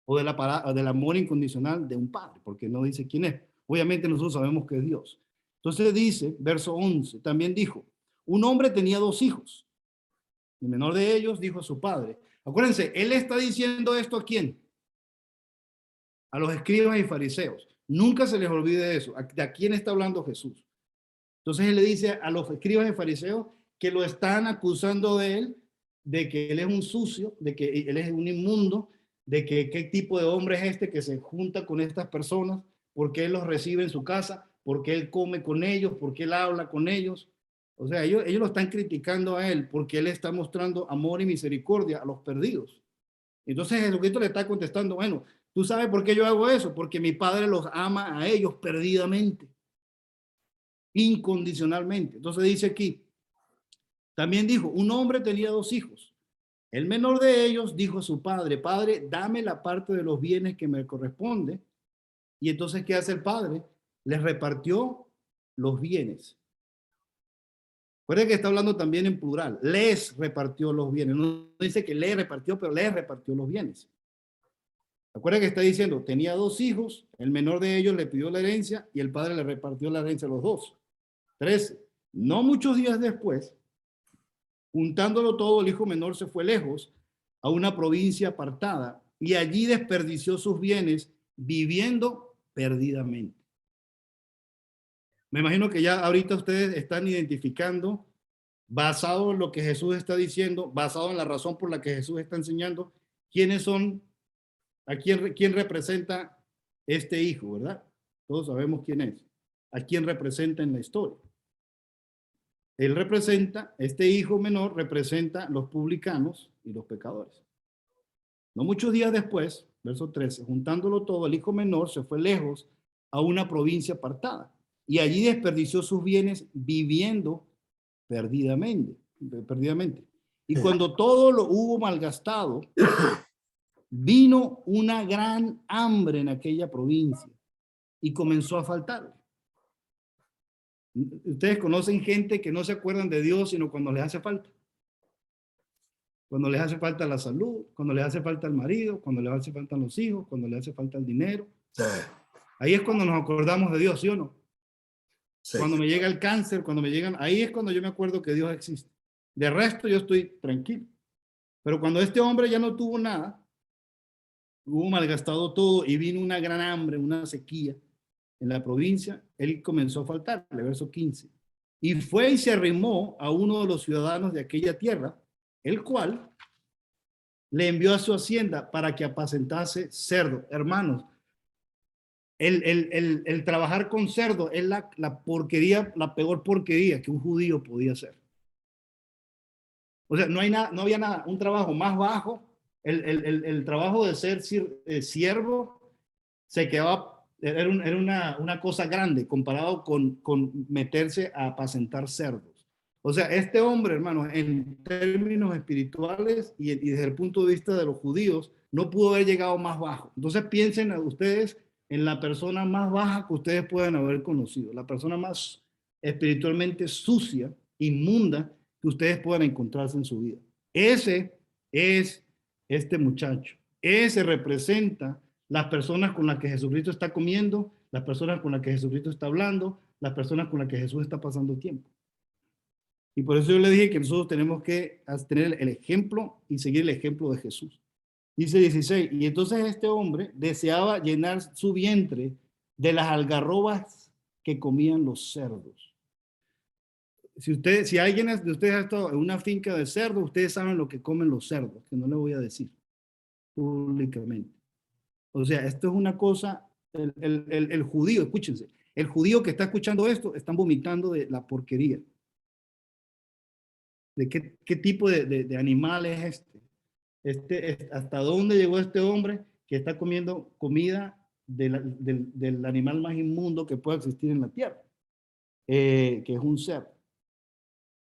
O del amor incondicional de un padre, porque no dice quién es. Obviamente nosotros sabemos que es Dios. Entonces dice, verso 11, también dijo, un hombre tenía 2 hijos. El menor de ellos dijo a su padre. Acuérdense, él está diciendo esto ¿a quién? A los escribas y fariseos. Nunca se les olvide eso. ¿De quién está hablando Jesús? Entonces él le dice a los escribas y fariseos que lo están acusando de él, de que él es un sucio, de que él es un inmundo, de que qué tipo de hombre es este que se junta con estas personas, por qué él los recibe en su casa, por qué él come con ellos, por qué él habla con ellos. O sea, ellos lo están criticando a él porque él está mostrando amor y misericordia a los perdidos. Entonces Jesucristo le está contestando, bueno, ¿tú sabes por qué yo hago eso? Porque mi Padre los ama a ellos perdidamente, incondicionalmente. Entonces dice aquí, también dijo, un hombre tenía 2 hijos. El menor de ellos dijo a su padre, padre, dame la parte de los bienes que me corresponde. Y entonces, ¿qué hace el padre? Les repartió los bienes. Recuerden que está hablando también en plural. Les repartió los bienes. No dice que le repartió, pero les repartió los bienes. Recuerden que está diciendo, tenía 2 hijos, el menor de ellos le pidió la herencia y el padre le repartió la herencia a los 2. 13. No muchos días después, juntándolo todo, el hijo menor se fue lejos a una provincia apartada y allí desperdició sus bienes viviendo perdidamente. Me imagino que ya ahorita ustedes están identificando, basado en lo que Jesús está diciendo, basado en la razón por la que Jesús está enseñando, quiénes son, a quién representa este hijo, ¿verdad? Todos sabemos quién es. A quién representa en la historia. Él representa, este hijo menor representa los publicanos y los pecadores. No muchos días después, verso 13, juntándolo todo, el hijo menor se fue lejos a una provincia apartada y allí desperdició sus bienes viviendo perdidamente. Y cuando todo lo hubo malgastado, vino una gran hambre en aquella provincia y comenzó a faltarle. Ustedes conocen gente que no se acuerdan de Dios sino cuando les hace falta. Cuando les hace falta la salud, cuando les hace falta el marido, cuando les hace falta los hijos, cuando les hace falta el dinero. Sí. Ahí es cuando nos acordamos de Dios, ¿sí o no? Sí. Cuando me llega el cáncer, cuando me llegan, ahí es cuando yo me acuerdo que Dios existe. De resto yo estoy tranquilo. Pero cuando este hombre ya no tuvo nada, hubo malgastado todo y vino una gran hambre, una sequía en la provincia, él comenzó a faltarle, verso 15. Y fue y se arrimó a uno de los ciudadanos de aquella tierra, el cual le envió a su hacienda para que apacentase cerdo. Hermanos, el trabajar con cerdo es la porquería, la peor porquería que un judío podía hacer. O sea, no había nada, un trabajo más bajo. El trabajo de ser siervo se quedaba, era una cosa grande comparado con meterse a apacentar cerdos. O sea, este hombre, hermano, en términos espirituales y desde el punto de vista de los judíos, no pudo haber llegado más bajo. Entonces piensen ustedes en la persona más baja que ustedes puedan haber conocido, la persona más espiritualmente sucia, inmunda, que ustedes puedan encontrarse en su vida. Ese es este muchacho. Ese representa las personas con las que Jesucristo está comiendo, las personas con las que Jesucristo está hablando, las personas con las que Jesús está pasando tiempo. Y por eso yo le dije que nosotros tenemos que tener el ejemplo y seguir el ejemplo de Jesús. Dice 16, y entonces este hombre deseaba llenar su vientre de las algarrobas que comían los cerdos. Si alguien de ustedes ha estado en una finca de cerdos, ustedes saben lo que comen los cerdos, que no le voy a decir públicamente. O sea, esto es una cosa, el judío, escúchense, el judío que está escuchando esto, están vomitando de la porquería. ¿De qué tipo de animal es este? ¿Hasta dónde llegó este hombre que está comiendo comida del animal más inmundo que pueda existir en la tierra? Que es un cerdo.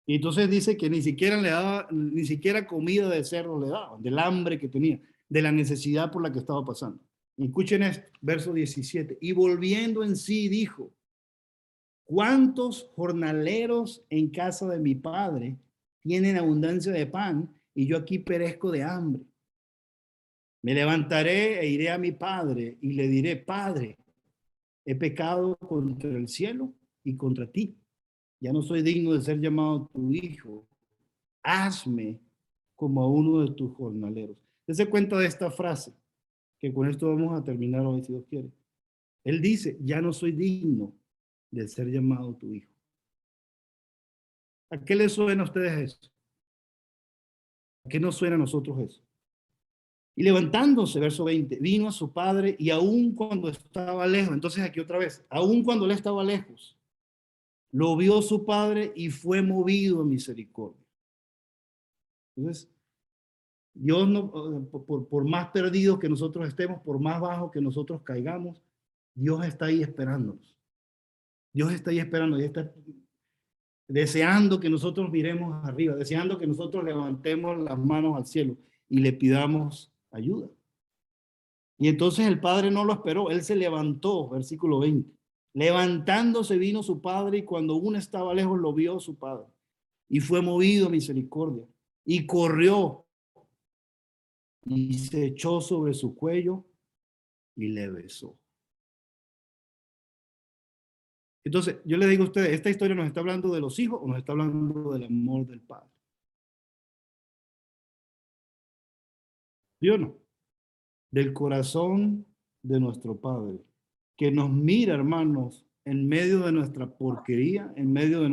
Y entonces dice que ni siquiera comida de cerdo le daban, del hambre que tenía, de la necesidad por la que estaba pasando. Escuchen esto, verso 17. Y volviendo en sí dijo, ¿cuántos jornaleros en casa de mi padre tienen abundancia de pan y yo aquí perezco de hambre? Me levantaré e iré a mi padre y le diré, Padre, he pecado contra el cielo y contra ti. Ya no soy digno de ser llamado tu hijo. Hazme como a uno de tus jornaleros. Dese cuenta de esta frase, que con esto vamos a terminar hoy, si Dios quiere. Él dice, ya no soy digno de ser llamado tu hijo. ¿A qué les suena a ustedes eso? ¿A qué nos suena a nosotros eso? Y levantándose, verso 20, vino a su padre y aun cuando estaba lejos, entonces aquí otra vez, aun cuando él estaba lejos, lo vio su padre y fue movido a misericordia. Entonces, Dios no, por más perdidos que nosotros estemos, por más bajo que nosotros caigamos, Dios está ahí esperándonos. Dios está ahí esperando y está deseando que nosotros miremos arriba, deseando que nosotros levantemos las manos al cielo y le pidamos ayuda. Y entonces el padre no lo esperó, él se levantó, versículo 20. Levantándose vino su padre y cuando uno estaba lejos lo vio su padre y fue movido a misericordia y corrió y se echó sobre su cuello y le besó. Entonces, yo le digo a ustedes, ¿esta historia nos está hablando de los hijos o nos está hablando del amor del padre? ¿Sí o no? Del corazón de nuestro padre, que nos mira, hermanos, en medio de nuestra porquería, en medio de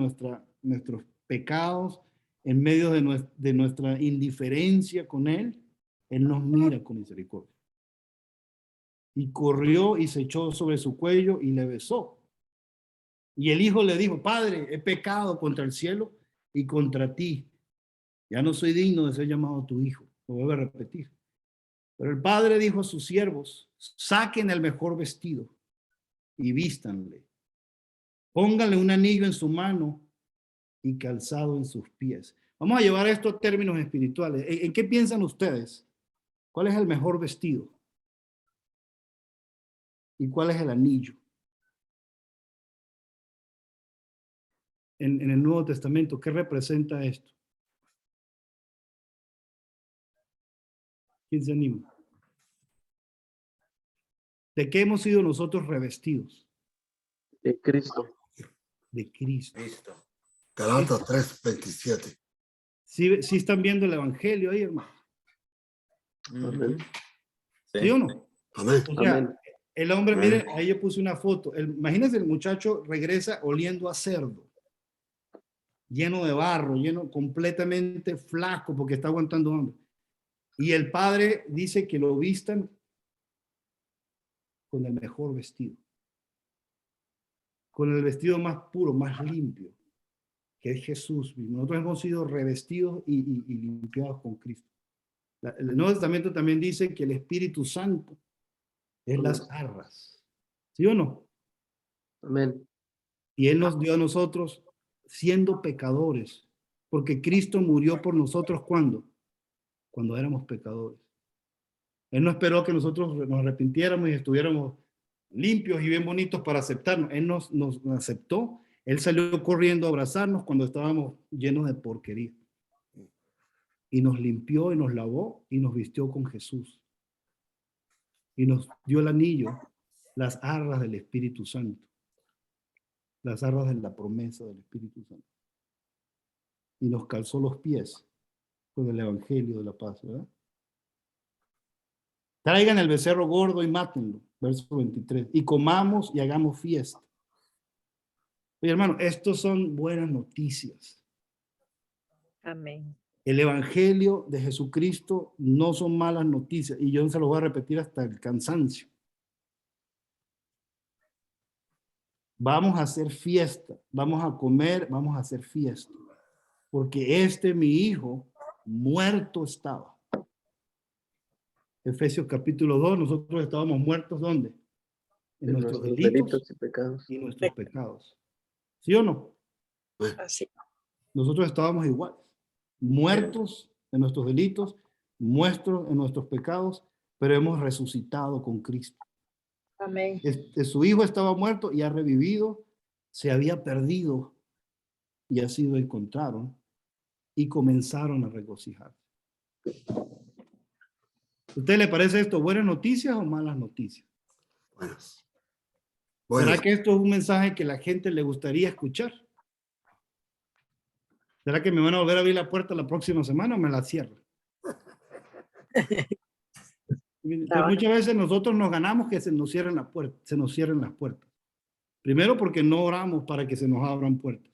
nuestros pecados, en medio de nuestra indiferencia con él, él nos mira con misericordia. Y corrió y se echó sobre su cuello y le besó. Y el hijo le dijo, Padre, he pecado contra el cielo y contra ti. Ya no soy digno de ser llamado tu hijo. Lo vuelvo a repetir. Pero el padre dijo a sus siervos, saquen el mejor vestido y vístanle. Pónganle un anillo en su mano y calzado en sus pies. Vamos a llevar esto a términos espirituales. ¿En qué piensan ustedes? ¿Cuál es el mejor vestido? ¿Y cuál es el anillo? En el Nuevo Testamento, ¿qué representa esto? ¿Quién se anima? ¿De qué hemos sido nosotros revestidos? De Cristo. De Cristo. Listo. Galatas 3:27. ¿Sí están viendo el evangelio ahí, hermano? Amén. ¿Sí o no? Amén. O sea, Amén. el hombre, Amén. mire, ahí yo puse una foto. Imagínense, el muchacho regresa oliendo a cerdo, lleno de barro, lleno, completamente flaco porque está aguantando hambre. Y el padre dice que lo vistan con el mejor vestido, con el vestido más puro, más limpio, que es Jesús mismo. Nosotros hemos sido revestidos y limpiados con Cristo. El Nuevo Testamento también dice que el Espíritu Santo es las arras. ¿Sí o no? Amén. Y Él nos dio a nosotros siendo pecadores, porque Cristo murió por nosotros ¿cuándo? Cuando éramos pecadores. Él no esperó que nosotros nos arrepintiéramos y estuviéramos limpios y bien bonitos para aceptarnos. Él nos aceptó. Él salió corriendo a abrazarnos cuando estábamos llenos de porquería. Y nos limpió y nos lavó y nos vistió con Jesús. Y nos dio el anillo, las arras del Espíritu Santo. Las arras de la promesa del Espíritu Santo. Y nos calzó los pies con el Evangelio de la paz, ¿verdad? Traigan el becerro gordo y mátenlo, verso 23, y comamos y hagamos fiesta. Oye, hermano, estos son buenas noticias. Amén. El Evangelio de Jesucristo no son malas noticias, y yo se lo voy a repetir hasta el cansancio. Vamos a hacer fiesta, vamos a comer, vamos a hacer fiesta, porque mi hijo, muerto estaba. Efesios capítulo 2, nosotros estábamos muertos, ¿dónde? En nuestros delitos y pecados. y nuestros pecados. ¿Sí o no? Así. Nosotros estábamos iguales, muertos en nuestros delitos, muertos en nuestros pecados, pero hemos resucitado con Cristo. Amén. Su hijo estaba muerto y ha revivido, se había perdido y ha sido encontrado y comenzaron a regocijarse. ¿A usted le parece esto buenas noticias o malas noticias? Buenas. ¿Será Buenas. que esto es un mensaje que la gente le gustaría escuchar? ¿Será que me van a volver a abrir la puerta la próxima semana o me la cierran? Entonces, muchas veces nosotros nos ganamos que se nos cierren las puertas. Primero, porque no oramos para que se nos abran puertas.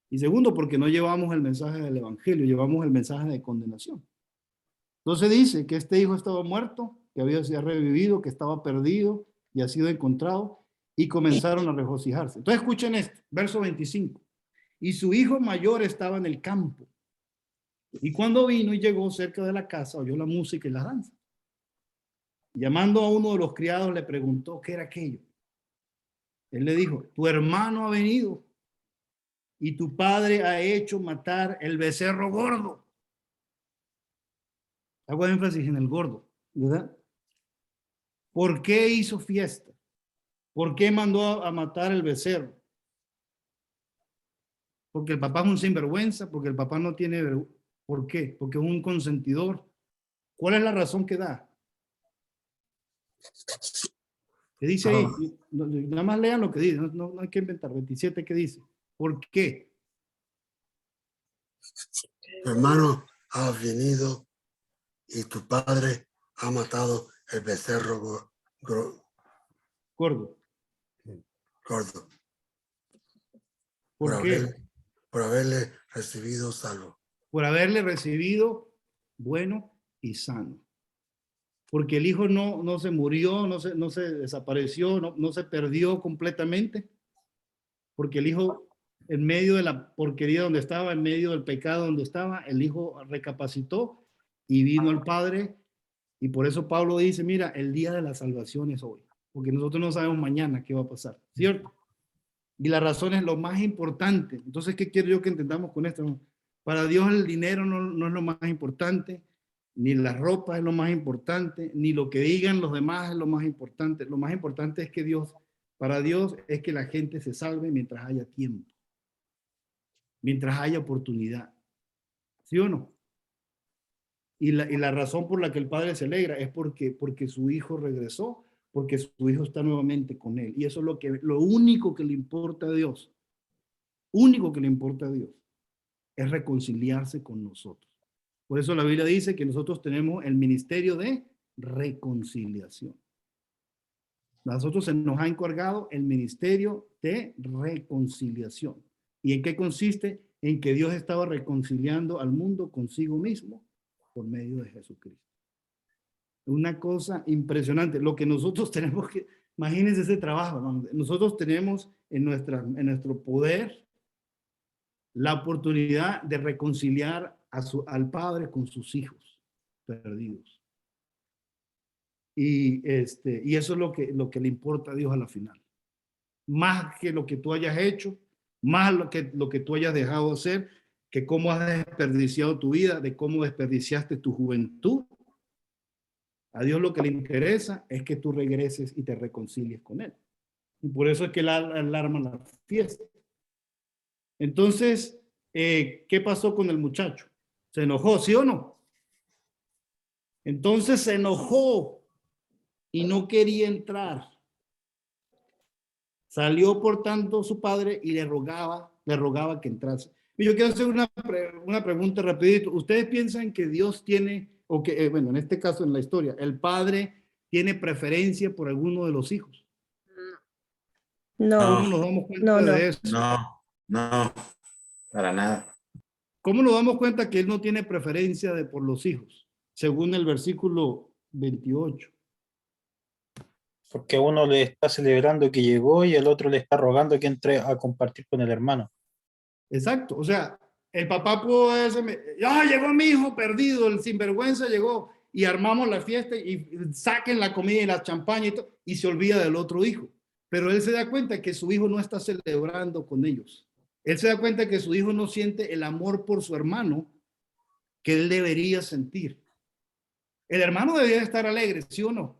Y segundo, porque no llevamos el mensaje del evangelio, llevamos el mensaje de condenación. Entonces dice que este hijo estaba muerto, que había sido revivido, que estaba perdido y ha sido encontrado, y comenzaron a regocijarse. Entonces escuchen esto, verso 25. Y su hijo mayor estaba en el campo. Y cuando vino y llegó cerca de la casa, oyó la música y la danza. Llamando a uno de los criados, le preguntó qué era aquello. Él le dijo, tu hermano ha venido y tu padre ha hecho matar el becerro gordo. Hago énfasis en el gordo, ¿verdad? ¿Por qué hizo fiesta? ¿Por qué mandó a matar el becerro? Porque el papá es un sinvergüenza, porque el papá no tiene vergüenza. ¿Por qué? Porque es un consentidor. ¿Cuál es la razón que da? ¿Qué dice ahí? Nada más lean lo que dice, no hay que inventar. 27, ¿qué dice? ¿Por qué? Tu hermano ha venido y tu padre ha matado el becerro Gordo. gordo. ¿Por qué? Por haberle recibido salvo. Por haberle recibido bueno y sano. Porque el hijo no se murió, no se desapareció, no se perdió completamente. Porque el hijo, en medio de la porquería donde estaba, en medio del pecado donde estaba, el hijo recapacitó y vino al Padre. Y por eso Pablo dice, mira, el día de la salvación es hoy. Porque nosotros no sabemos mañana qué va a pasar, ¿cierto? Y la razón es lo más importante. Entonces, ¿qué quiero yo que entendamos con esto? Para Dios el dinero no es lo más importante, ni la ropa es lo más importante, ni lo que digan los demás es lo más importante. Lo más importante es que para Dios es que la gente se salve mientras haya tiempo, mientras haya oportunidad. ¿Sí o no? Y la razón por la que el Padre se alegra es porque su hijo regresó, porque su hijo está nuevamente con él. Y eso es lo único que le importa a Dios. Único que le importa a Dios es reconciliarse con nosotros. Por eso la Biblia dice que nosotros tenemos el ministerio de reconciliación. Nosotros se nos ha encargado el ministerio de reconciliación. ¿Y en qué consiste? En que Dios estaba reconciliando al mundo consigo mismo por medio de Jesucristo. Una cosa impresionante. Lo que nosotros tenemos que, imagínense ese trabajo, ¿no? Nosotros tenemos en nuestro poder la oportunidad de reconciliar al Padre con sus hijos perdidos. Y eso es lo que le importa a Dios a la final. Más que lo que tú hayas hecho, más lo que tú hayas dejado de hacer, que cómo has desperdiciado tu vida, de cómo desperdiciaste tu juventud. A Dios lo que le interesa es que tú regreses y te reconcilies con Él. Y por eso es que Él alarma la fiesta. Entonces, ¿qué pasó con el muchacho? ¿Se enojó, sí o no? Entonces se enojó y no quería entrar. Salió por tanto su padre y le rogaba que entrase. Y yo quiero hacer una pregunta rapidito. ¿Ustedes piensan que Dios tiene, o que, bueno, en este caso en la historia, el padre tiene preferencia por alguno de los hijos? No, ¿Cómo nos damos cuenta de eso? No, para nada. ¿Cómo nos damos cuenta que él no tiene preferencia por los hijos? Según el versículo 28. Porque uno le está celebrando que llegó y el otro le está rogando que entre a compartir con el hermano. Exacto, o sea, el papá pudo decirme, llegó mi hijo perdido, el sinvergüenza llegó, y armamos la fiesta y saquen la comida y la champaña y todo, y se olvida del otro hijo. Pero él se da cuenta que su hijo no está celebrando con ellos. Él se da cuenta que su hijo no siente el amor por su hermano que él debería sentir. El hermano debería estar alegre, ¿sí o no?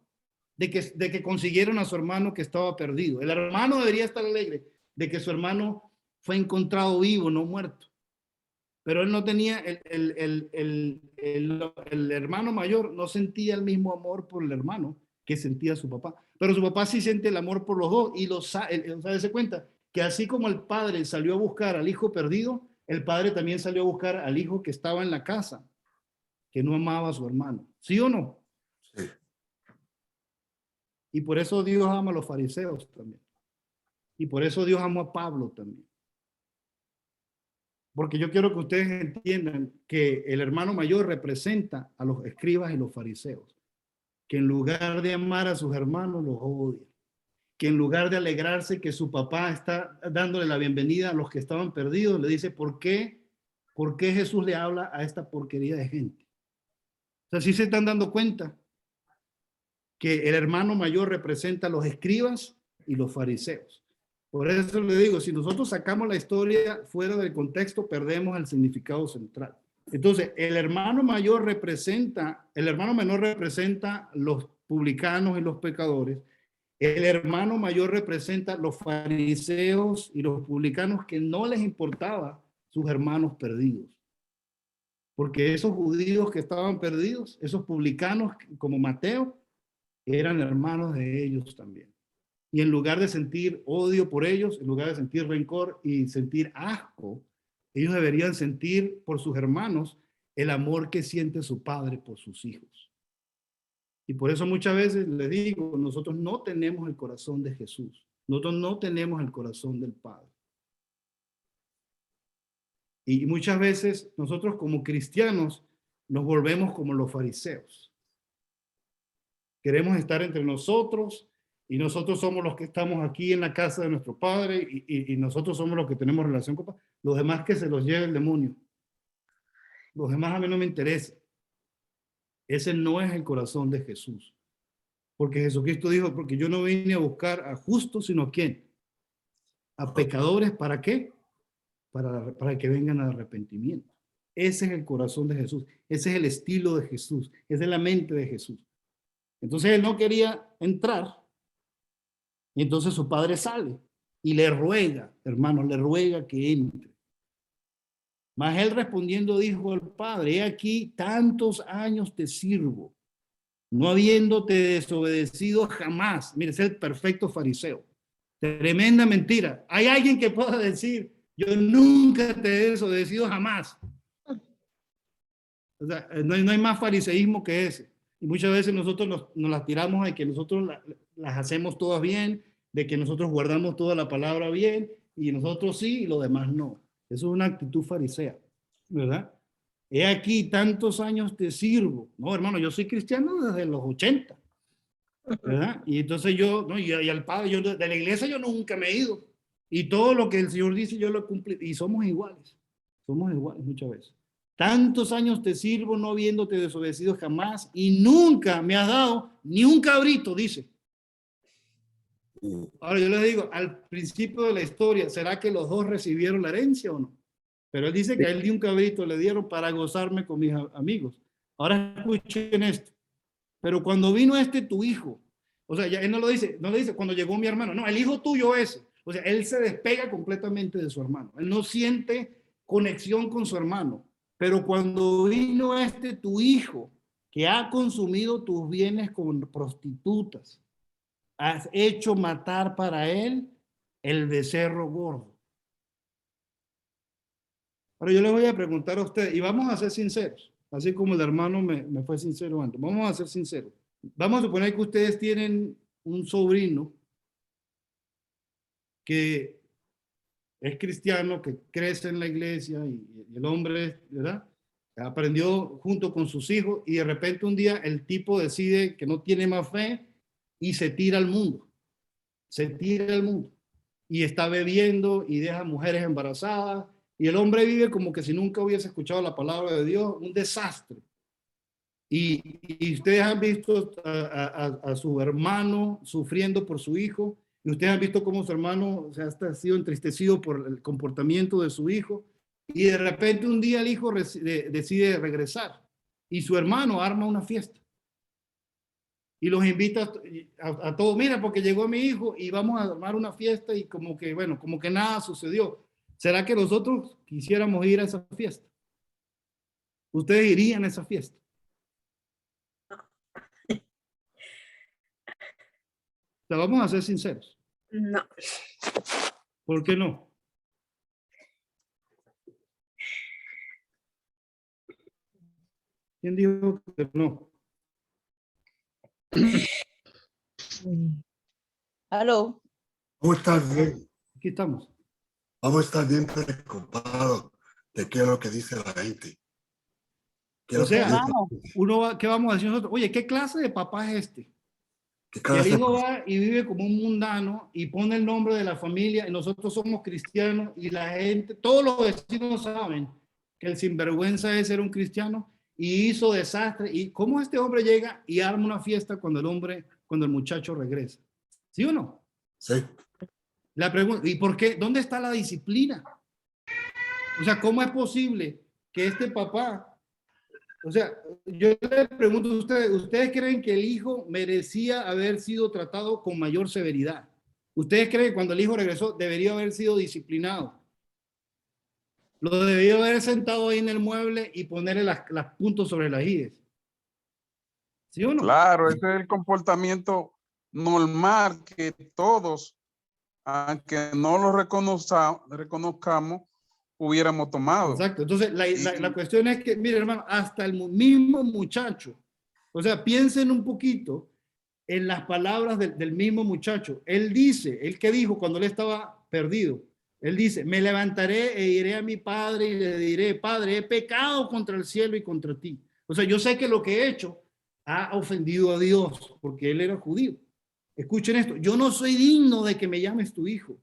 De que consiguieron a su hermano que estaba perdido. El hermano debería estar alegre de que su hermano fue encontrado vivo, no muerto. Pero él no tenía, el hermano mayor no sentía el mismo amor por el hermano que sentía su papá. Pero su papá sí siente el amor por los dos y se cuenta que así como el padre salió a buscar al hijo perdido, el padre también salió a buscar al hijo que estaba en la casa, que no amaba a su hermano. ¿Sí o no? Sí. Y por eso Dios ama a los fariseos también. Y por eso Dios amó a Pablo también. Porque yo quiero que ustedes entiendan que el hermano mayor representa a los escribas y los fariseos, que en lugar de amar a sus hermanos los odia, que en lugar de alegrarse que su papá está dándole la bienvenida a los que estaban perdidos, le dice, ¿por qué Jesús le habla a esta porquería de gente? O sea, sí se están dando cuenta que el hermano mayor representa a los escribas y los fariseos. Por eso le digo, si nosotros sacamos la historia fuera del contexto, perdemos el significado central. Entonces, el hermano menor representa los publicanos y los pecadores. El hermano mayor representa los fariseos y los publicanos que no les importaba sus hermanos perdidos. Porque esos judíos que estaban perdidos, esos publicanos como Mateo, eran hermanos de ellos también. Y en lugar de sentir odio por ellos, en lugar de sentir rencor y sentir asco, ellos deberían sentir por sus hermanos el amor que siente su padre por sus hijos. Y por eso muchas veces les digo, nosotros no tenemos el corazón de Jesús. Nosotros no tenemos el corazón del Padre. Y muchas veces nosotros como cristianos nos volvemos como los fariseos. Queremos estar entre nosotros y nosotros somos los que estamos aquí en la casa de nuestro Padre y nosotros somos los que tenemos relación con Padre. Los demás que se los lleve el demonio. Los demás a mí no me interesa. Ese no es el corazón de Jesús. Porque Jesucristo dijo, porque yo no vine a buscar a justos, sino a ¿quién? A pecadores, ¿para qué? Para que vengan al arrepentimiento. Ese es el corazón de Jesús. Ese es el estilo de Jesús. Esa es la mente de Jesús. Entonces él no quería entrar. Y entonces su padre sale y le ruega, hermano, le ruega que entre. Mas él respondiendo dijo al padre, he aquí tantos años te sirvo no habiéndote desobedecido jamás. Mire, es el perfecto fariseo. Tremenda mentira. Hay alguien que pueda decir, yo nunca te he desobedecido jamás. O sea, no hay más fariseísmo que ese. Y muchas veces nosotros nos las tiramos de que nosotros las hacemos todas bien, de que nosotros guardamos toda la palabra bien, y nosotros sí, y los demás no. Eso es una actitud farisea, ¿verdad? He aquí, tantos años te sirvo. No, hermano, yo soy cristiano desde los 80, ¿verdad? Y entonces yo, no, y al Padre, yo de la iglesia yo nunca me he ido. Y todo lo que el Señor dice yo lo cumplo. Y somos iguales muchas veces. Tantos años te sirvo, no habiéndote desobedecido jamás, y nunca me has dado ni un cabrito, dice. Ahora yo les digo, al principio de la historia, ¿será que los dos recibieron la herencia o no? Pero él dice que a él di un cabrito, le dieron para gozarme con mis amigos. Ahora escuchen esto. Pero cuando vino tu hijo, o sea, ya él no le dice cuando llegó mi hermano, no, el hijo tuyo ese. O sea, él se despega completamente de su hermano. Él no siente conexión con su hermano. Pero cuando vino tu hijo, que ha consumido tus bienes con prostitutas, has hecho matar para él el becerro gordo. Ahora yo les voy a preguntar a ustedes, y vamos a ser sinceros, así como el hermano me fue sincero antes, vamos a ser sinceros. Vamos a suponer que ustedes tienen un sobrino que es cristiano, que crece en la iglesia, y el hombre, ¿verdad?, aprendió junto con sus hijos, y de repente un día el tipo decide que no tiene más fe y se tira al mundo. Se tira al mundo. Y está bebiendo y deja mujeres embarazadas. Y el hombre vive como que si nunca hubiese escuchado la palabra de Dios. Un desastre. Y ustedes han visto a su hermano sufriendo por su hijo. Y ustedes han visto cómo su hermano ha sido entristecido por el comportamiento de su hijo. Y de repente un día el hijo decide regresar. Y su hermano arma una fiesta. Y los invita a todos, mira, porque llegó mi hijo y vamos a armar una fiesta, y como que, bueno, como que nada sucedió. ¿Será que nosotros quisiéramos ir a esa fiesta? ¿Ustedes irían a esa fiesta? O sea, vamos a ser sinceros. No. ¿Por qué no? ¿Quién dijo que no? Aló. ¿Cómo estás? Bien. Aquí estamos. Vamos a estar bien preocupados de qué es lo que dice la gente. O sea, ¿qué vamos a decir nosotros? Oye, ¿qué clase de papá es este? ¿Qué Y el hijo va y vive como un mundano y pone el nombre de la familia, y nosotros somos cristianos, y la gente, todos los vecinos saben que el sinvergüenza es ser un cristiano, y hizo desastre. ¿Y cómo este hombre llega y arma una fiesta cuando el muchacho regresa? ¿Sí o no? Sí. La pregunta, ¿y por qué? ¿Dónde está la disciplina? O sea, ¿cómo es posible que este papá, o sea, yo les pregunto a ustedes, ¿ustedes creen que el hijo merecía haber sido tratado con mayor severidad? ¿Ustedes creen que cuando el hijo regresó debería haber sido disciplinado? Lo debería haber sentado ahí en el mueble y ponerle las puntos sobre las íes. ¿Sí o no? Claro, ese es el comportamiento normal que todos, aunque no lo reconozcamos, hubiéramos tomado. Exacto. Entonces, la cuestión es que, mire, hermano, hasta el mismo muchacho, o sea, piensen un poquito en las palabras del mismo muchacho. Él dice, él que dijo cuando él estaba perdido, él dice, me levantaré e iré a mi padre y le diré, Padre, he pecado contra el cielo y contra ti. O sea, yo sé que lo que he hecho ha ofendido a Dios, porque él era judío. Escuchen esto, yo no soy digno de que me llames tu hijo.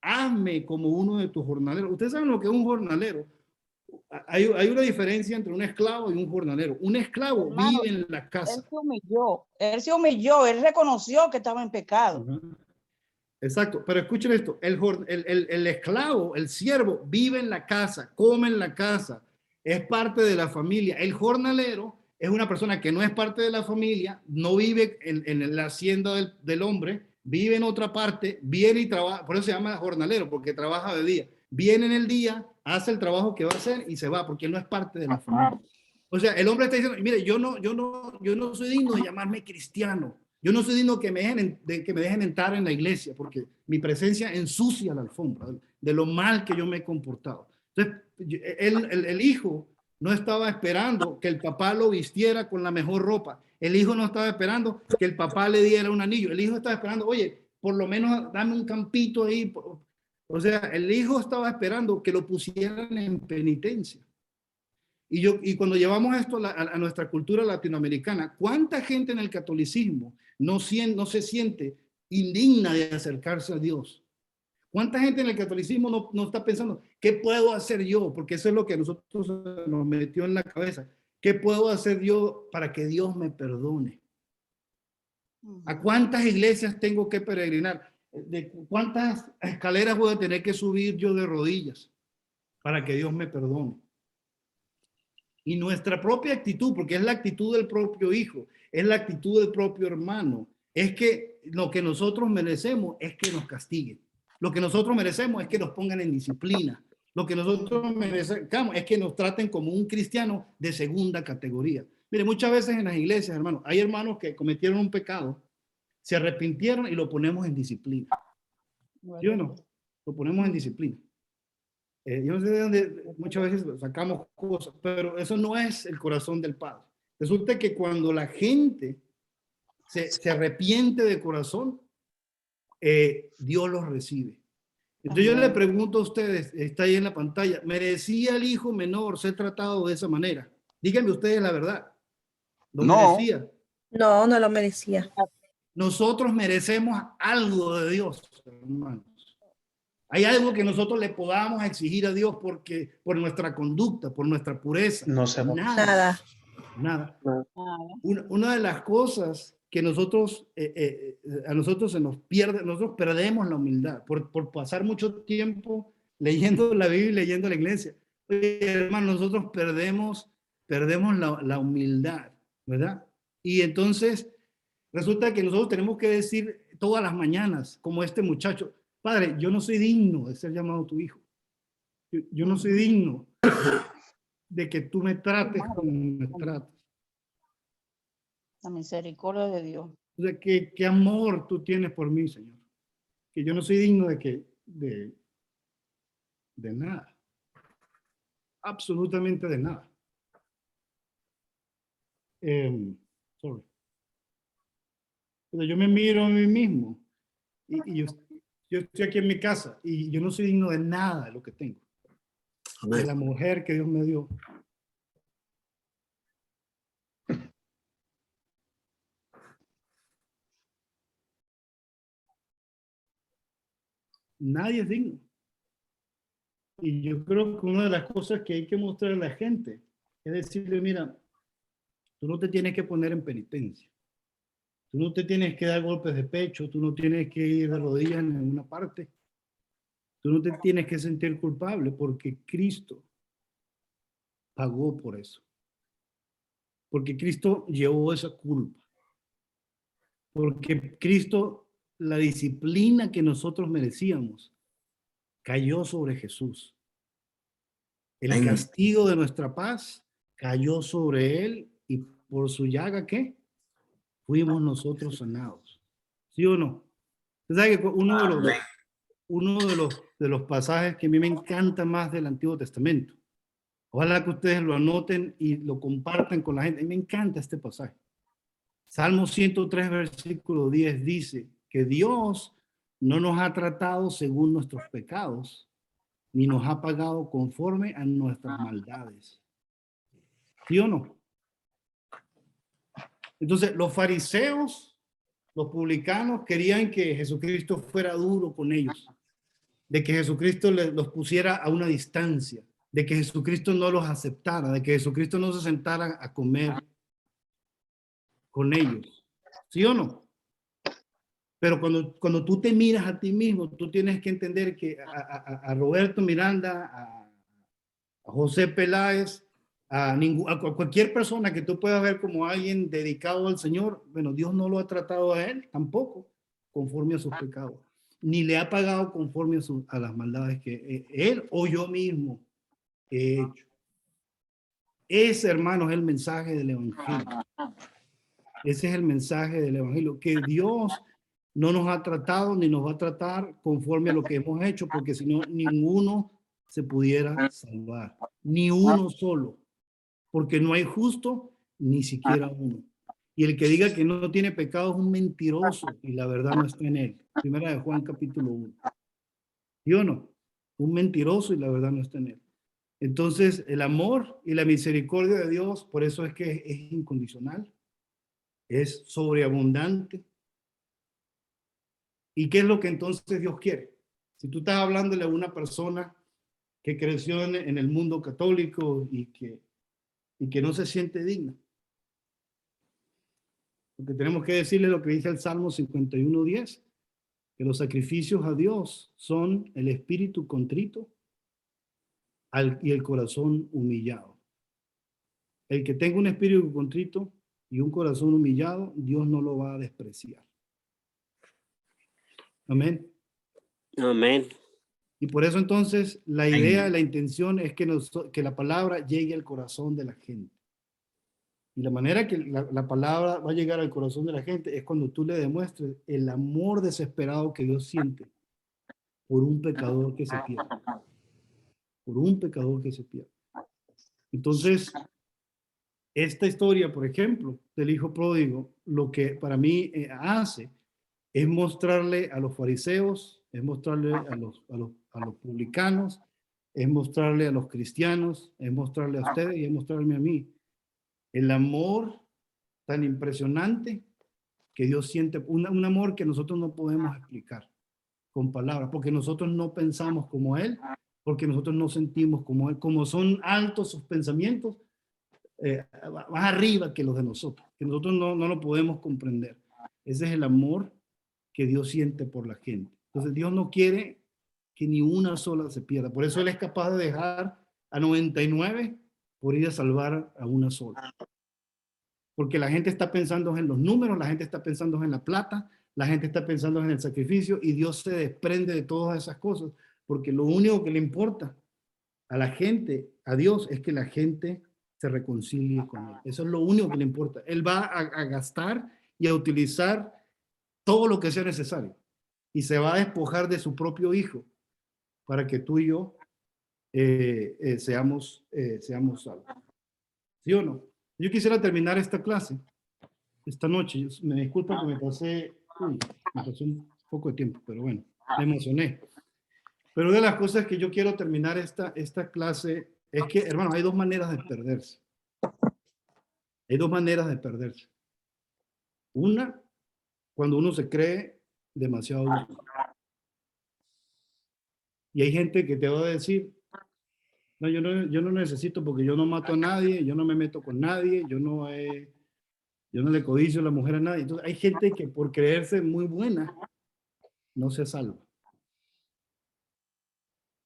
Hazme como uno de tus jornaleros. Ustedes saben lo que es un jornalero. Hay una diferencia entre un esclavo y un jornalero. Un esclavo vive en la casa. Él se humilló, él reconoció que estaba en pecado. Exacto, pero escuchen esto, el esclavo, el siervo, vive en la casa, come en la casa, es parte de la familia. El jornalero es una persona que no es parte de la familia, no vive en la hacienda del hombre, vive en otra parte, viene y trabaja, por eso se llama jornalero, porque trabaja de día. Viene en el día, hace el trabajo que va a hacer y se va, porque él no es parte de la familia. O sea, el hombre está diciendo, mire, yo no soy digno de llamarme cristiano. Yo no soy digno que que me dejen entrar en la iglesia porque mi presencia ensucia la alfombra de lo mal que yo me he comportado. Entonces, el hijo no estaba esperando que el papá lo vistiera con la mejor ropa. El hijo no estaba esperando que el papá le diera un anillo. El hijo estaba esperando, oye, por lo menos dame un campito ahí. O sea, el hijo estaba esperando que lo pusieran en penitencia. Y cuando llevamos esto a nuestra cultura latinoamericana, ¿cuánta gente en el catolicismo no se siente indigna de acercarse a Dios? ¿Cuánta gente en el catolicismo no está pensando, ¿qué puedo hacer yo? Porque eso es lo que a nosotros nos metió en la cabeza. ¿Qué puedo hacer yo para que Dios me perdone? ¿A cuántas iglesias tengo que peregrinar? ¿De cuántas escaleras voy a tener que subir yo de rodillas para que Dios me perdone? Y nuestra propia actitud, porque es la actitud del propio hijo, es la actitud del propio hermano, es que lo que nosotros merecemos es que nos castiguen. Lo que nosotros merecemos es que nos pongan en disciplina. Lo que nosotros merecemos es que nos traten como un cristiano de segunda categoría. Mire, muchas veces en las iglesias, hermanos, hay hermanos que cometieron un pecado, se arrepintieron y lo ponemos en disciplina. ¿Sí o no? Lo ponemos en disciplina. Yo no sé de dónde muchas veces sacamos cosas, pero eso no es el corazón del Padre. Resulta que cuando la gente se arrepiente de corazón, Dios los recibe. Entonces yo le pregunto a ustedes, está ahí en la pantalla, ¿merecía el hijo menor ser tratado de esa manera? Díganme ustedes la verdad. ¿Lo merecía? No, no lo merecía. Nosotros merecemos algo de Dios, hermanos. Hay algo que nosotros le podamos exigir a Dios por nuestra conducta, por nuestra pureza. No sé. Nada. Una de las cosas que a nosotros se nos pierde, nosotros perdemos la humildad por pasar mucho tiempo leyendo la Biblia y leyendo la iglesia. Oye, hermano, nosotros perdemos la humildad, ¿verdad? Y entonces resulta que nosotros tenemos que decir todas las mañanas, como este muchacho, Padre, yo no soy digno de ser llamado tu hijo. Yo no soy digno de que tú me trates como me tratas. La misericordia de Dios. O sea, qué amor tú tienes por mí, Señor. Que yo no soy digno de nada. Absolutamente de nada. Sorry. Pero yo me miro a mí mismo y yo estoy aquí en mi casa y yo no soy digno de nada de lo que tengo. Amén. De la mujer que Dios me dio. Nadie es digno. Y yo creo que una de las cosas que hay que mostrar a la gente es decirle, mira, tú no te tienes que poner en penitencia. Tú no te tienes que dar golpes de pecho, tú no tienes que ir de rodillas en ninguna parte. Tú no te tienes que sentir culpable porque Cristo pagó por eso. Porque Cristo llevó esa culpa. Porque Cristo, la disciplina que nosotros merecíamos, cayó sobre Jesús. El castigo de nuestra paz cayó sobre él y por su llaga, ¿qué? Fuimos nosotros sanados. ¿Sí o no? ¿Sabes que uno de los pasajes que a mí me encanta más del Antiguo Testamento? Ojalá que ustedes lo anoten y lo compartan con la gente. A mí me encanta este pasaje. Salmo 103, versículo 10 dice que Dios no nos ha tratado según nuestros pecados, ni nos ha pagado conforme a nuestras maldades. ¿Sí o no? Entonces, los fariseos, los publicanos querían que Jesucristo fuera duro con ellos, de que Jesucristo los pusiera a una distancia, de que Jesucristo no los aceptara, de que Jesucristo no se sentara a comer con ellos. ¿Sí o no? Pero cuando tú te miras a ti mismo, tú tienes que entender que a Roberto Miranda, a José Peláez, a cualquier persona que tú puedas ver como alguien dedicado al Señor, bueno, Dios no lo ha tratado a él tampoco conforme a sus pecados, ni le ha pagado conforme a las maldades que él o yo mismo he hecho. Ese, hermano, es el mensaje del Evangelio. Ese es el mensaje del Evangelio, que Dios no nos ha tratado ni nos va a tratar conforme a lo que hemos hecho, porque si no, ninguno se pudiera salvar, ni uno solo, porque no hay justo, ni siquiera uno. Y el que diga que no tiene pecado es un mentiroso y la verdad no está en él. Primera de Juan capítulo 1. ¿Sí o no? Un mentiroso y la verdad no está en él. Entonces, el amor y la misericordia de Dios, por eso es que es incondicional, es sobreabundante. ¿Y qué es lo que entonces Dios quiere? Si tú estás hablándole a una persona que creció en el mundo católico y que no se siente digna, porque tenemos que decirle lo que dice el Salmo 51:10, que los sacrificios a Dios son el espíritu contrito y el corazón humillado. El que tenga un espíritu contrito y un corazón humillado, Dios no lo va a despreciar. Amén. Amén. Y por eso entonces la idea, la intención es que la palabra llegue al corazón de la gente. Y la manera que la palabra va a llegar al corazón de la gente es cuando tú le demuestres el amor desesperado que Dios siente por un pecador que se pierde. Por un pecador que se pierde. Entonces, esta historia, por ejemplo, del hijo pródigo, lo que para mí hace es mostrarle a los fariseos, es mostrarle a los publicanos, es mostrarle a los cristianos, es mostrarle a ustedes y es mostrarme a mí el amor tan impresionante que Dios siente, un amor que nosotros no podemos explicar con palabras, porque nosotros no pensamos como Él, porque nosotros no sentimos como Él, como son altos sus pensamientos, más arriba que los de nosotros, que nosotros no lo podemos comprender. Ese es el amor que Dios siente por la gente. Entonces Dios no quiere que ni una sola se pierda. Por eso Él es capaz de dejar a 99 por ir a salvar a una sola. Porque la gente está pensando en los números, la gente está pensando en la plata, la gente está pensando en el sacrificio y Dios se desprende de todas esas cosas, porque lo único que le importa a la gente, a Dios, es que la gente se reconcilie con Él. Eso es lo único que le importa. Él va a gastar y a utilizar todo lo que sea necesario y se va a despojar de su propio hijo para que tú y yo seamos salvos. ¿Sí o no? Yo quisiera terminar esta clase esta noche. Me disculpa que me pasé un poco de tiempo, pero bueno, me emocioné. Pero de las cosas que yo quiero terminar esta clase es que, hermano, hay dos maneras de perderse. Hay dos maneras de perderse. Una, cuando uno se cree demasiado bueno. Y hay gente que te va a decir, no, yo no necesito porque yo no mato a nadie, yo no me meto con nadie, yo no le codicio a la mujer a nadie. Entonces hay gente que por creerse muy buena no se salva.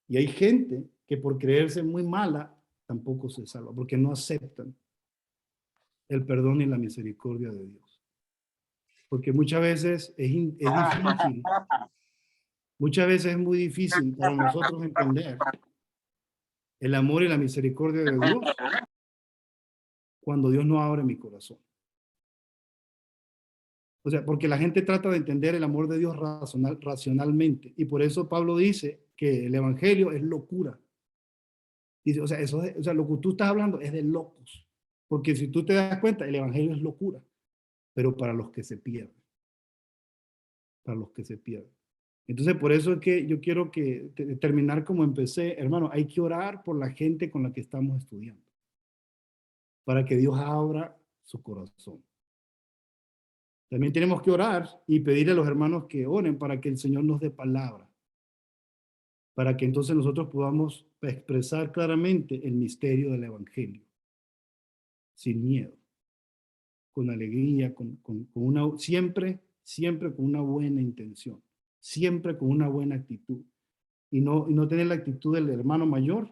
Y hay gente que por creerse muy mala tampoco se salva, porque no aceptan el perdón y la misericordia de Dios. Porque muchas veces es difícil, muchas veces es muy difícil para nosotros entender el amor y la misericordia de Dios cuando Dios no abre mi corazón. O sea, porque la gente trata de entender el amor de Dios racionalmente. Y por eso Pablo dice que el evangelio es locura. Dice, o sea, lo que tú estás hablando es de locos. Porque si tú te das cuenta, el evangelio es locura. Pero para los que se pierden. Para los que se pierden. Entonces, por eso es que yo quiero terminar como empecé. Hermano, hay que orar por la gente con la que estamos estudiando. Para que Dios abra su corazón. También tenemos que orar y pedirle a los hermanos que oren para que el Señor nos dé palabra. Para que entonces nosotros podamos expresar claramente el misterio del evangelio. Sin miedo. Con alegría, siempre con una buena intención. Siempre con una buena actitud. Y no tener la actitud del hermano mayor,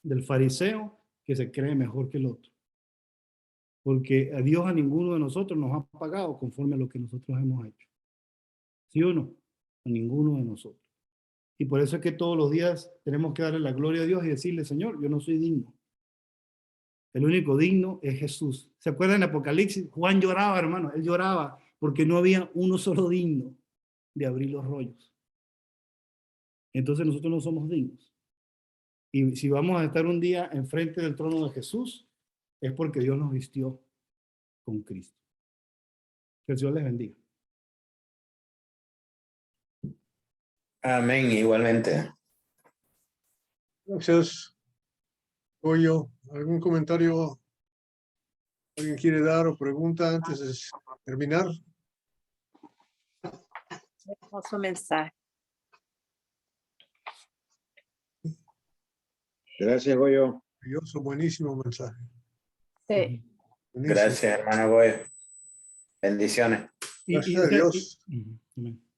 del fariseo, que se cree mejor que el otro. Porque a Dios a ninguno de nosotros nos ha pagado conforme a lo que nosotros hemos hecho. ¿Sí o no? A ninguno de nosotros. Y por eso es que todos los días tenemos que darle la gloria a Dios y decirle, Señor, yo no soy digno. El único digno es Jesús. ¿Se acuerdan en Apocalipsis? Juan lloraba, hermano. Él lloraba porque no había uno solo digno de abrir los rollos. Entonces nosotros no somos dignos. Y si vamos a estar un día enfrente del trono de Jesús, es porque Dios nos vistió con Cristo. Que el Señor les bendiga. Amén, igualmente. Gracias. Goyo, ¿algún comentario alguien quiere dar o pregunta antes de terminar? Hermoso mensaje. Gracias, Goyo. Maravilloso, buenísimo mensaje. Sí. Buenísimo. Gracias, hermano Goyo. Bendiciones. Gracias a Dios. Amén.